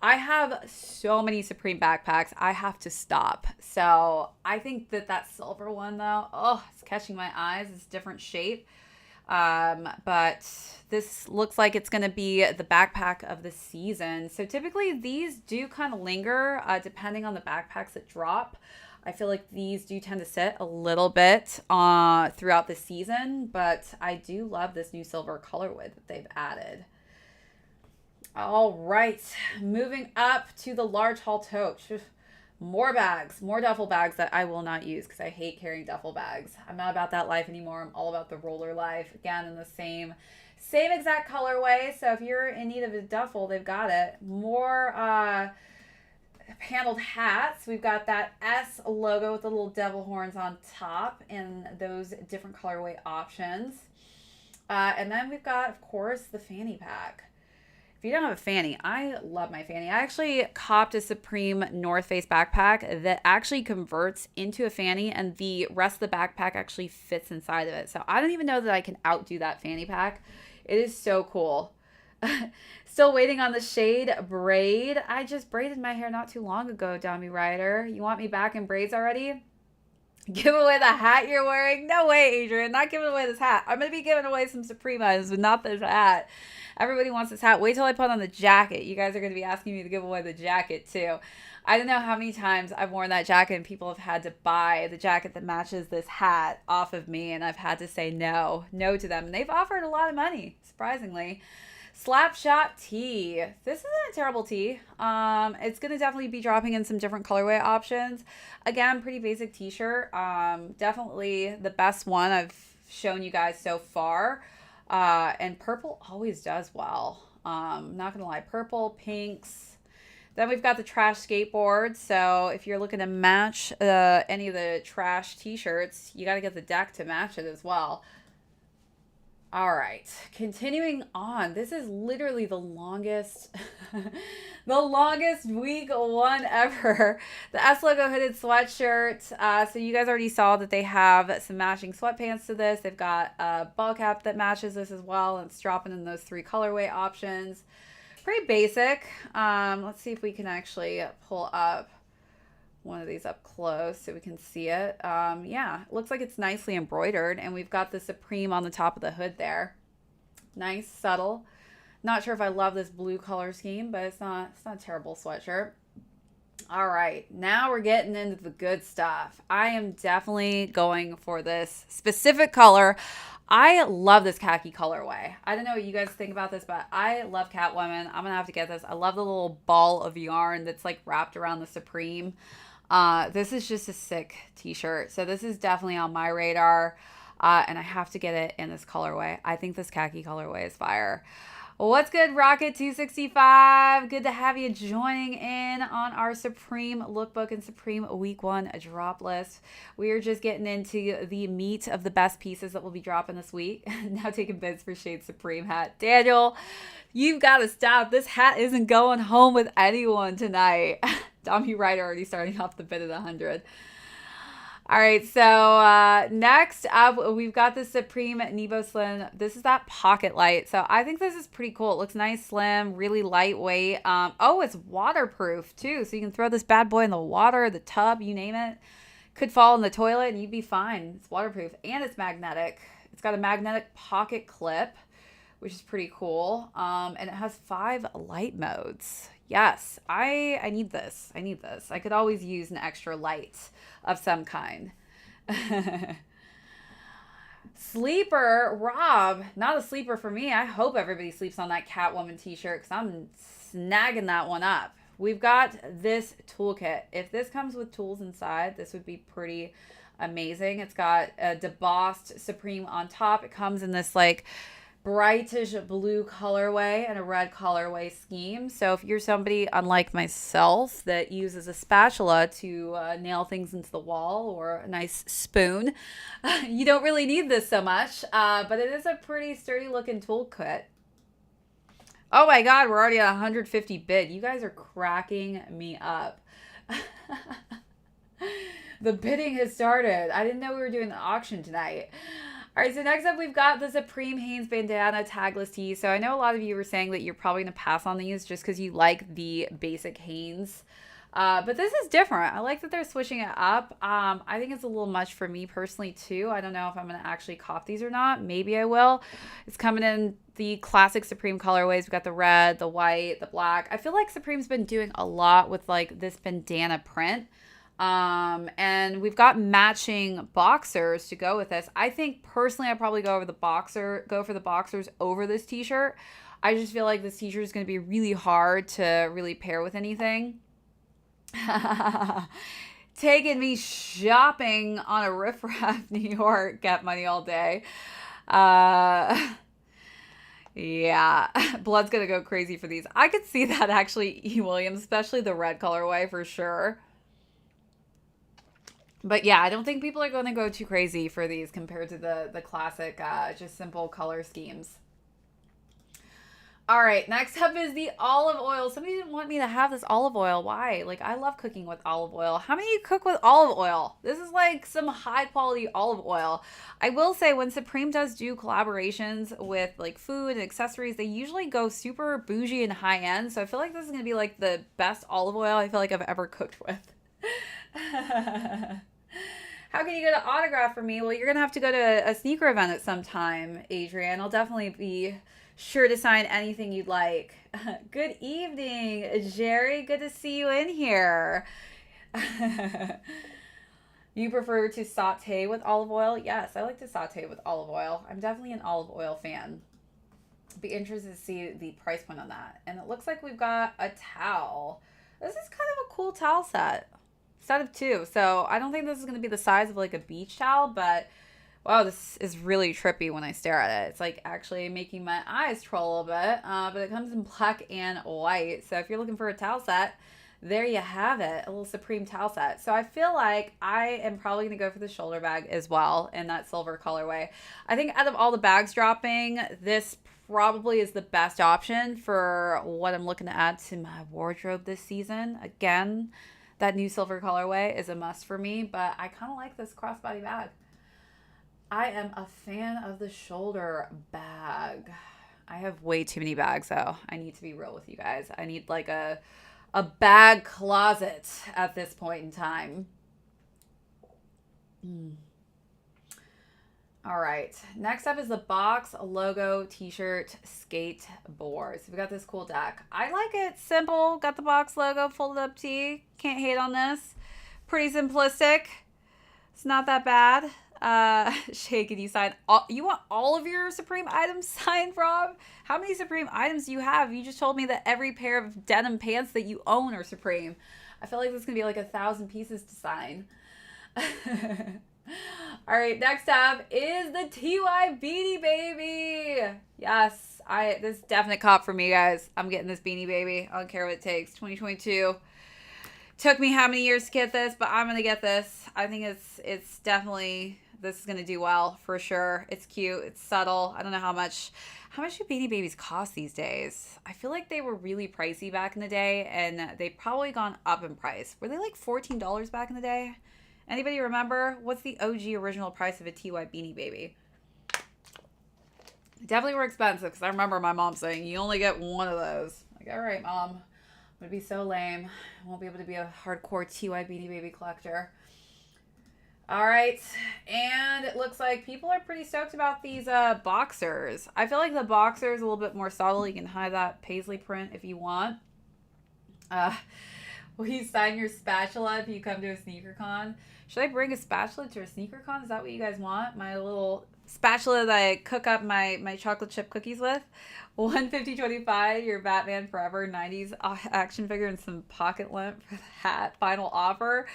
I have so many Supreme backpacks, I have to stop. So I think that silver one though, oh, it's catching my eyes. It's a different shape. But this looks like it's going to be the backpack of the season. So typically these do kind of linger, depending on the backpacks that drop. I feel like these do tend to sit a little bit throughout the season, but I do love this new silver colorway that they've added. All right, moving up to the large haul tote. More bags, more duffel bags that I will not use because I hate carrying duffel bags. I'm not about that life anymore. I'm all about the roller life. Again, in the same exact colorway. So if you're in need of a duffel, they've got it. More handled hats. We've got that S logo with the little devil horns on top and those different colorway options. And then we've got, of course, the fanny pack. If you don't have a fanny, I love my fanny. I actually copped a Supreme North Face backpack that actually converts into a fanny, and the rest of the backpack actually fits inside of it. So I don't even know that I can outdo that fanny pack. It is so cool. Still waiting on the shade braid. I just braided my hair not too long ago, Dummy Rider. You want me back in braids already? Give away the hat you're wearing? No way, Adrian. Not giving away this hat. I'm going to be giving away some Supreme items, but not this hat. Everybody wants this hat. Wait till I put on the jacket. You guys are going to be asking me to give away the jacket too. I don't know how many times I've worn that jacket and people have had to buy the jacket that matches this hat off of me, and I've had to say no to them. And they've offered a lot of money, surprisingly. Slapshot tee. This isn't a terrible tee. It's going to definitely be dropping in some different colorway options. Again, pretty basic t-shirt. Definitely the best one I've shown you guys so far. And purple always does well. Not going to lie. Purple, pinks. Then we've got the trash skateboard. So if you're looking to match any of the trash t-shirts, you got to get the deck to match it as well. All right, continuing on. This is literally the longest, the longest week 1 ever. The S logo hooded sweatshirt. So you guys already saw that they have some matching sweatpants to this. They've got a ball cap that matches this as well, and it's dropping in those 3 colorway options. Pretty basic. Let's see if we can actually pull up one of these up close so we can see it. Yeah, it looks like it's nicely embroidered, and we've got the Supreme on the top of the hood there. Nice, subtle. Not sure if I love this blue color scheme, but it's not a terrible sweatshirt. All right, now we're getting into the good stuff. I am definitely going for this specific color. I love this khaki colorway. I don't know what you guys think about this, but I love Catwoman. I'm gonna have to get this. I love the little ball of yarn that's like wrapped around the Supreme. This is just a sick t-shirt. So this is definitely on my radar. And I have to get it in this colorway. I think this khaki colorway is fire. What's good, Rocket265? Good to have you joining in on our Supreme Lookbook and Supreme Week 1 drop list. We are just getting into the meat of the best pieces that will be dropping this week. Now taking bids for Shade Supreme hat. Daniel, you've got to stop. This hat isn't going home with anyone tonight. Dummy Rider already starting off the bid at 100. All right, so next up, we've got the Supreme Nebo Slim. This is that pocket light. So I think this is pretty cool. It looks nice, slim, really lightweight. Oh, it's waterproof too. So you can throw this bad boy in the water, the tub, you name it. Could fall in the toilet and you'd be fine. It's waterproof and it's magnetic. It's got a magnetic pocket clip, which is pretty cool. And it has 5 light modes. Yes, I need this. I need this. I could always use an extra light of some kind. Sleeper, Rob. Not a sleeper for me. I hope everybody sleeps on that Catwoman t-shirt because I'm snagging that one up. We've got this toolkit. If this comes with tools inside, this would be pretty amazing. It's got a debossed Supreme on top. It comes in this like brightish blue colorway and a red colorway scheme. So if you're somebody unlike myself that uses a spatula to nail things into the wall, or a nice spoon, you don't really need this so much, but it is a pretty sturdy looking toolkit. Oh my god, we're already at 150 bid. You guys are cracking me up. The bidding has started. I didn't know we were doing an auction tonight. All right, so next up we've got the Supreme Haynes Bandana Tagless tee. So I know a lot of you were saying that you're probably going to pass on these just because you like the basic Haynes. But this is different. I like that they're switching it up. I think it's a little much for me personally too. I don't know if I'm going to actually cop these or not. Maybe I will. It's coming in the classic Supreme colorways. We've got the red, the white, the black. I feel like Supreme's been doing a lot with like this bandana print. And we've got matching boxers to go with this. I think personally I'd probably go for the boxers over this t-shirt. I just feel like this t-shirt is going to be really hard to really pair with anything. Taking me shopping on a riffraff New York, get money all day. Yeah, blood's gonna go crazy for these. I could see that actually, E. Williams, especially the red colorway for sure. But yeah, I don't think people are going to go too crazy for these compared to the classic, just simple color schemes. All right, next up is the olive oil. Somebody didn't want me to have this olive oil. Why? Like, I love cooking with olive oil. How many of you cook with olive oil? This is like some high quality olive oil. I will say when Supreme does do collaborations with like food and accessories, they usually go super bougie and high end. So I feel like this is going to be like the best olive oil I feel like I've ever cooked with. How can you get an autograph from me? Well, you're going to have to go to a sneaker event at some time, Adrienne. I'll definitely be sure to sign anything you'd like. Good evening, Jerry. Good to see you in here. You prefer to saute with olive oil? Yes, I like to saute with olive oil. I'm definitely an olive oil fan. Be interested to see the price point on that. And it looks like we've got a towel. This is kind of a cool towel set of two. So I don't think this is going to be the size of like a beach towel, but wow, this is really trippy when I stare at it. It's like actually making my eyes troll a little bit, but it comes in black and white. So if you're looking for a towel set, there you have it, a little Supreme towel set. So I feel like I am probably going to go for the shoulder bag as well in that silver colorway. I think out of all the bags dropping, this probably is the best option for what I'm looking to add to my wardrobe this season. Again, that new silver colorway is a must for me, but I kind of like this crossbody bag. I am a fan of the shoulder bag. I have way too many bags, though. I need to be real with you guys. I need like a bag closet at this point in time. All right. Next up is the box logo t-shirt skateboard. So we got this cool deck. I like it simple. Got the box logo, folded up tee. Can't hate on this. Pretty simplistic. It's not that bad. Shay, can you sign you want all of your Supreme items signed, Rob? How many Supreme items do you have? You just told me that every pair of denim pants that you own are Supreme. I feel like this is gonna be like 1,000 pieces to sign. All right, next up is the TY Beanie Baby. Yes, this is definite cop for me, guys. I'm getting this Beanie Baby. I don't care what it takes. 2022. Took me how many years to get this, but I'm gonna get this. I think it's definitely, this is gonna do well for sure. It's cute, it's subtle. I don't know how much do Beanie Babies cost these days? I feel like they were really pricey back in the day, and they've probably gone up in price. Were they like $14 back in the day? Anybody remember? What's the OG original price of a TY Beanie Baby? Definitely were expensive, because I remember my mom saying, you only get one of those. Like, all right, Mom. I'm going to be so lame. I won't be able to be a hardcore TY Beanie Baby collector. All right. And it looks like people are pretty stoked about these boxers. I feel like the boxer is a little bit more subtle. You can hide that paisley print if you want. Will you sign your spatula if you come to a sneaker con? Should I bring a spatula to a sneaker con? Is that what you guys want? My little spatula that I cook up my chocolate chip cookies with. 150.25, your Batman Forever 90s action figure and some pocket lint for the hat. Final offer.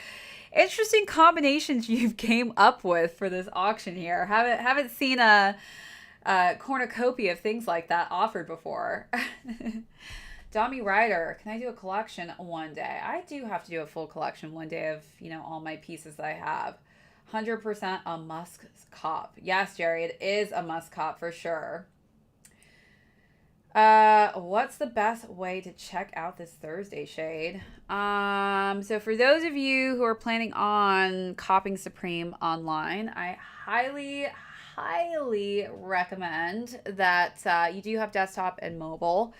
Interesting combinations you've came up with for this auction here. Haven't seen a cornucopia of things like that offered before. Dami Ryder, can I do a collection one day? I do have to do a full collection one day of, all my pieces that I have. 100% a must cop. Yes, Jerry, it is a must cop for sure. What's the best way to check out this Thursday shade? So for those of you who are planning on copping Supreme online, I highly recommend that you do have desktop and mobile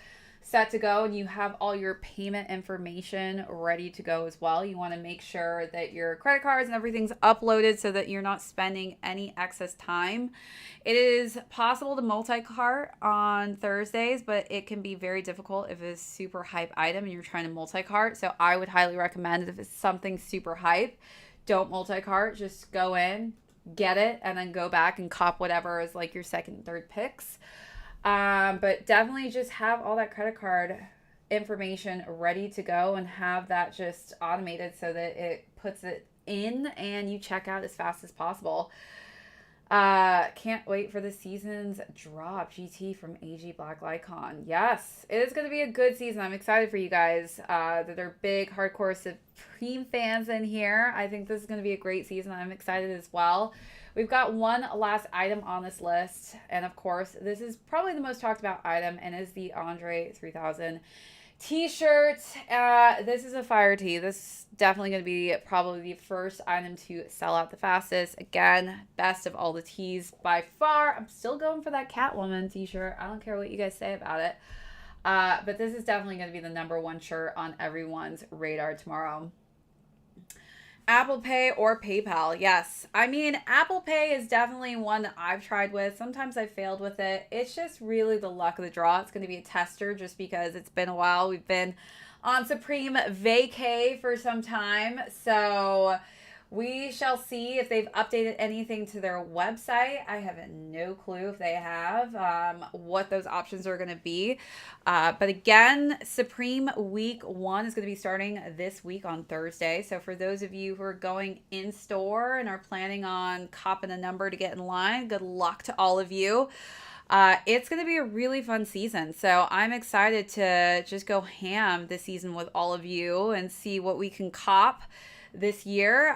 set to go, and you have all your payment information ready to go as well. You want to make sure that your credit cards and everything's uploaded so that you're not spending any excess time. It is possible to multi-cart on Thursdays, but it can be very difficult if it's a super hype item and you're trying to multi-cart. So I would highly recommend that if it's something super hype, don't multi-cart. Just go in, get it, and then go back and cop whatever is like your second and third picks. But definitely just have all that credit card information ready to go and have that just automated so that it puts it in and you check out as fast as possible. Can't wait for the season's drop. GT from AG Black Lycon. Yes, it is going to be a good season. I'm excited for you guys that are big hardcore Supreme fans in here. I think this is going to be a great season. I'm excited as well. We've got one last item on this list, and of course, this is probably the most talked about item, and is the Andre 3000 t-shirt. This is a fire tee. This is definitely going to be probably the first item to sell out the fastest. Again, best of all the tees by far. I'm still going for that Catwoman t-shirt. I don't care what you guys say about it. But this is definitely going to be the #1 shirt on everyone's radar tomorrow. Apple Pay or PayPal? Yes. I mean, Apple Pay is definitely one that I've tried with. Sometimes I failed with it. It's just really the luck of the draw. It's going to be a tester just because it's been a while. We've been on Supreme vacay for some time. So we shall see if they've updated anything to their website. I have no clue if they have, what those options are going to be. But again, Supreme Week 1 is going to be starting this week on Thursday. So for those of you who are going in store and are planning on copping a number to get in line, good luck to all of you. It's going to be a really fun season. So I'm excited to just go ham this season with all of you and see what we can cop this year.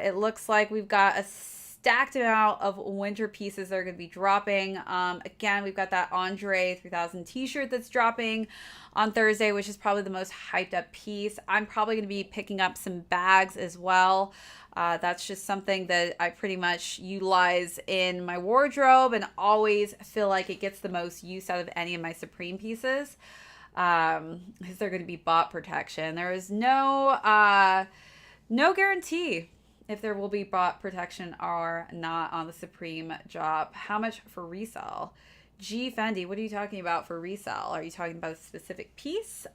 It looks like we've got a stacked amount of winter pieces that are going to be dropping. Again, we've got that Andre 3000 t-shirt that's dropping on Thursday, which is probably the most hyped up piece. I'm probably going to be picking up some bags as well. That's just something that I pretty much utilize in my wardrobe and always feel like it gets the most use out of any of my Supreme pieces. Because they're going to be bot protection. There is no guarantee if there will be bot protection or not on the Supreme drop. How much for resale? G Fendi, what are you talking about for resale? Are you talking about a specific piece?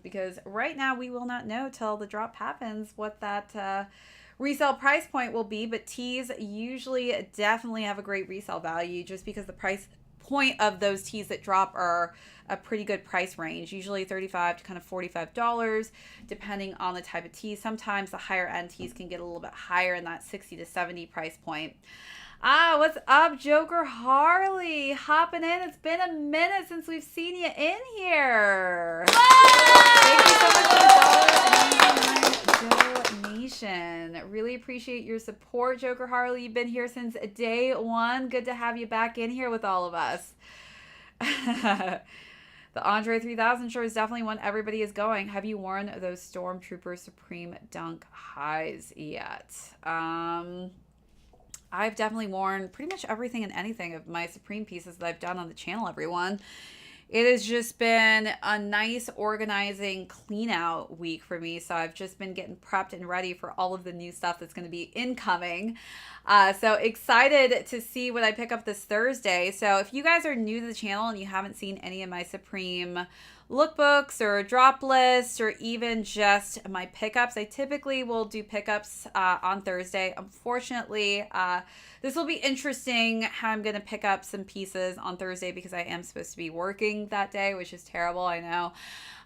Because right now we will not know till the drop happens what that resale price point will be. But tees usually definitely have a great resale value just because the price point of those tees that drop are a pretty good price range, usually $35 to kind of $45, depending on the type of tee. Sometimes the higher end tees can get a little bit higher in that $60 to $70 price point. What's up, Joker Harley? Hopping in. It's been a minute since we've seen you in here. Thank you so much for the donation. Really appreciate your support, Joker Harley. You've been here since day one. Good to have you back in here with all of us. The Andre 3000 shirt is definitely one everybody is going. Have you worn those Stormtrooper Supreme Dunk highs yet? I've definitely worn pretty much everything and anything of my Supreme pieces that I've done on the channel, everyone. It has just been a nice organizing clean out week for me. So I've just been getting prepped and ready for all of the new stuff that's going to be incoming. So excited to see what I pick up this Thursday. So if you guys are new to the channel and you haven't seen any of my Supreme lookbooks or drop lists or even just my pickups. I typically will do pickups on Thursday. Unfortunately, this will be interesting how I'm going to pick up some pieces on Thursday because I am supposed to be working that day, which is terrible. I know.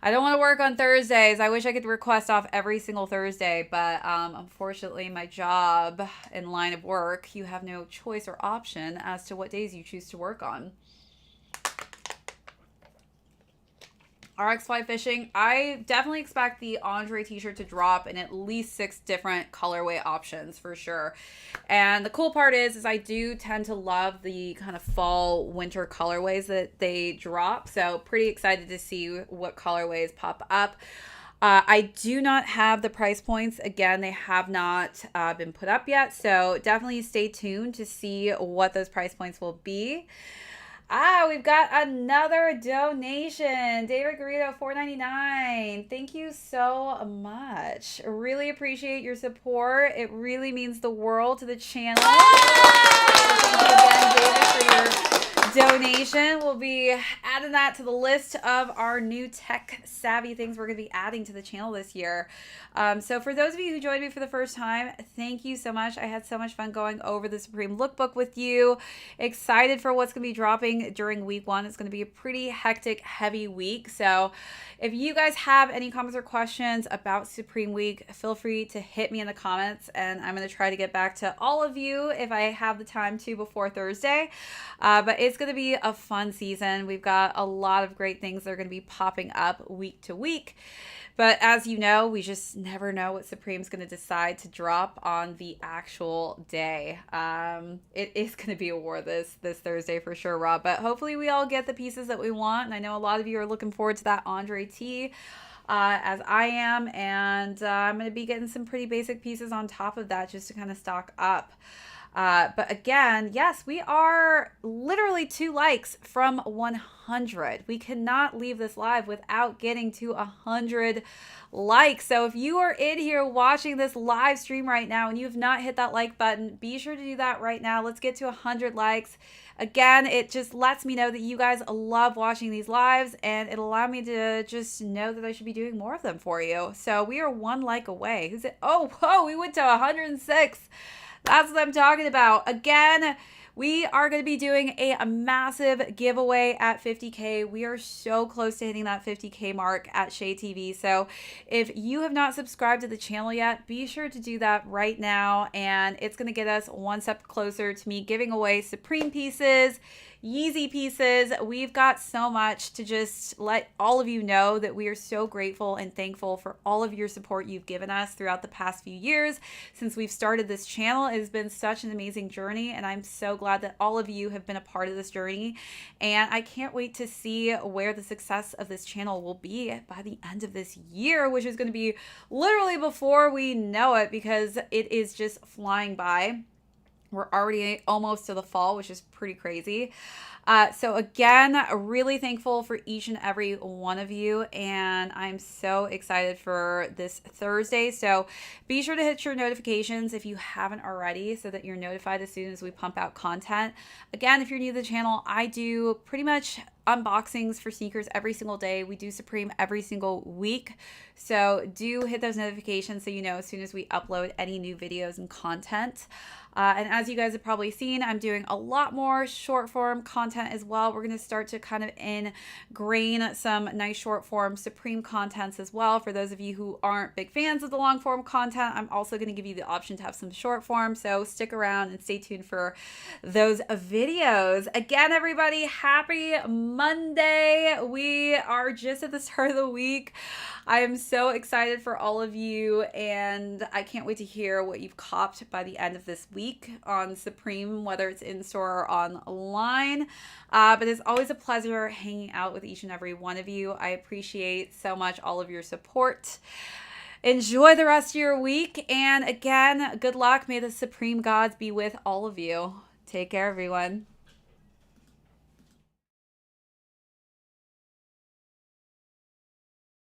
I don't want to work on Thursdays. I wish I could request off every single Thursday, but unfortunately, my job and line of work, you have no choice or option as to what days you choose to work on. RX Fly Fishing, I definitely expect the Andre t-shirt to drop in at least 6 different colorway options for sure. And the cool part is I do tend to love the kind of fall winter colorways that they drop. So pretty excited to see what colorways pop up. I do not have the price points. Again, they have not been put up yet. So definitely stay tuned to see what those price points will be. We've got another donation. David Garrido, $4.99. Thank you so much. Really appreciate your support. It really means the world to the channel. Thank you again, David, for your donation. We'll be adding that to the list of our new tech savvy things we're going to be adding to the channel this year. So for those of you who joined me for the first time, thank you so much. I had so much fun going over the Supreme Lookbook with you. Excited for what's going to be dropping during week 1. It's going to be a pretty hectic, heavy week. So if you guys have any comments or questions about Supreme Week, feel free to hit me in the comments, and I'm going to try to get back to all of you if I have the time to before Thursday. But it's going to be a fun season. We've got a lot of great things that are going to be popping up week to week. But as you know, we just never know what Supreme's going to decide to drop on the actual day. It is going to be a war this Thursday for sure, Rob. But hopefully we all get the pieces that we want. And I know a lot of you are looking forward to that Andre tee, as I am. And I'm going to be getting some pretty basic pieces on top of that just to kind of stock up. But again, yes, we are literally 2 likes from 100. We cannot leave this live without getting to 100 likes. So if you are in here watching this live stream right now and you have not hit that like button, be sure to do that right now. Let's get to 100 likes. Again, it just lets me know that you guys love watching these lives, and it allows me to just know that I should be doing more of them for you. So we are 1 like away. Who's it? Oh, whoa, we went to 106. That's what I'm talking about. Again, we are going to be doing a massive giveaway at 50K. We are so close to hitting that 50K mark at Shay TV. So if you have not subscribed to the channel yet, be sure to do that right now. And it's going to get us 1 step closer to me giving away Supreme pieces, Yeezy pieces. We've got so much to just let all of you know that we are so grateful and thankful for all of your support you've given us throughout the past few years since we've started this channel. It has been such an amazing journey, and I'm so glad that all of you have been a part of this journey, and I can't wait to see where the success of this channel will be by the end of this year, which is going to be literally before we know it because it is just flying by. We're already almost to the fall, which is pretty crazy. So again, really thankful for each and every one of you, and I'm so excited for this Thursday. So be sure to hit your notifications if you haven't already so that you're notified as soon as we pump out content. Again, if you're new to the channel, I do pretty much unboxings for sneakers every single day. We do Supreme every single week. So do hit those notifications so you know as soon as we upload any new videos and content. And as you guys have probably seen, I'm doing a lot more short form content as well. We're going to start to kind of ingrain some nice short form Supreme contents as well. For those of you who aren't big fans of the long form content, I'm also going to give you the option to have some short form. So stick around and stay tuned for those videos. Again, everybody, happy Monday. We are just at the start of the week. I am so excited for all of you, and I can't wait to hear what you've copped by the end of this week on Supreme, whether it's in store or online. But it's always a pleasure hanging out with each and every one of you. I appreciate so much all of your support. Enjoy the rest of your week, and again, good luck. May the Supreme gods be with all of you. Take care, everyone.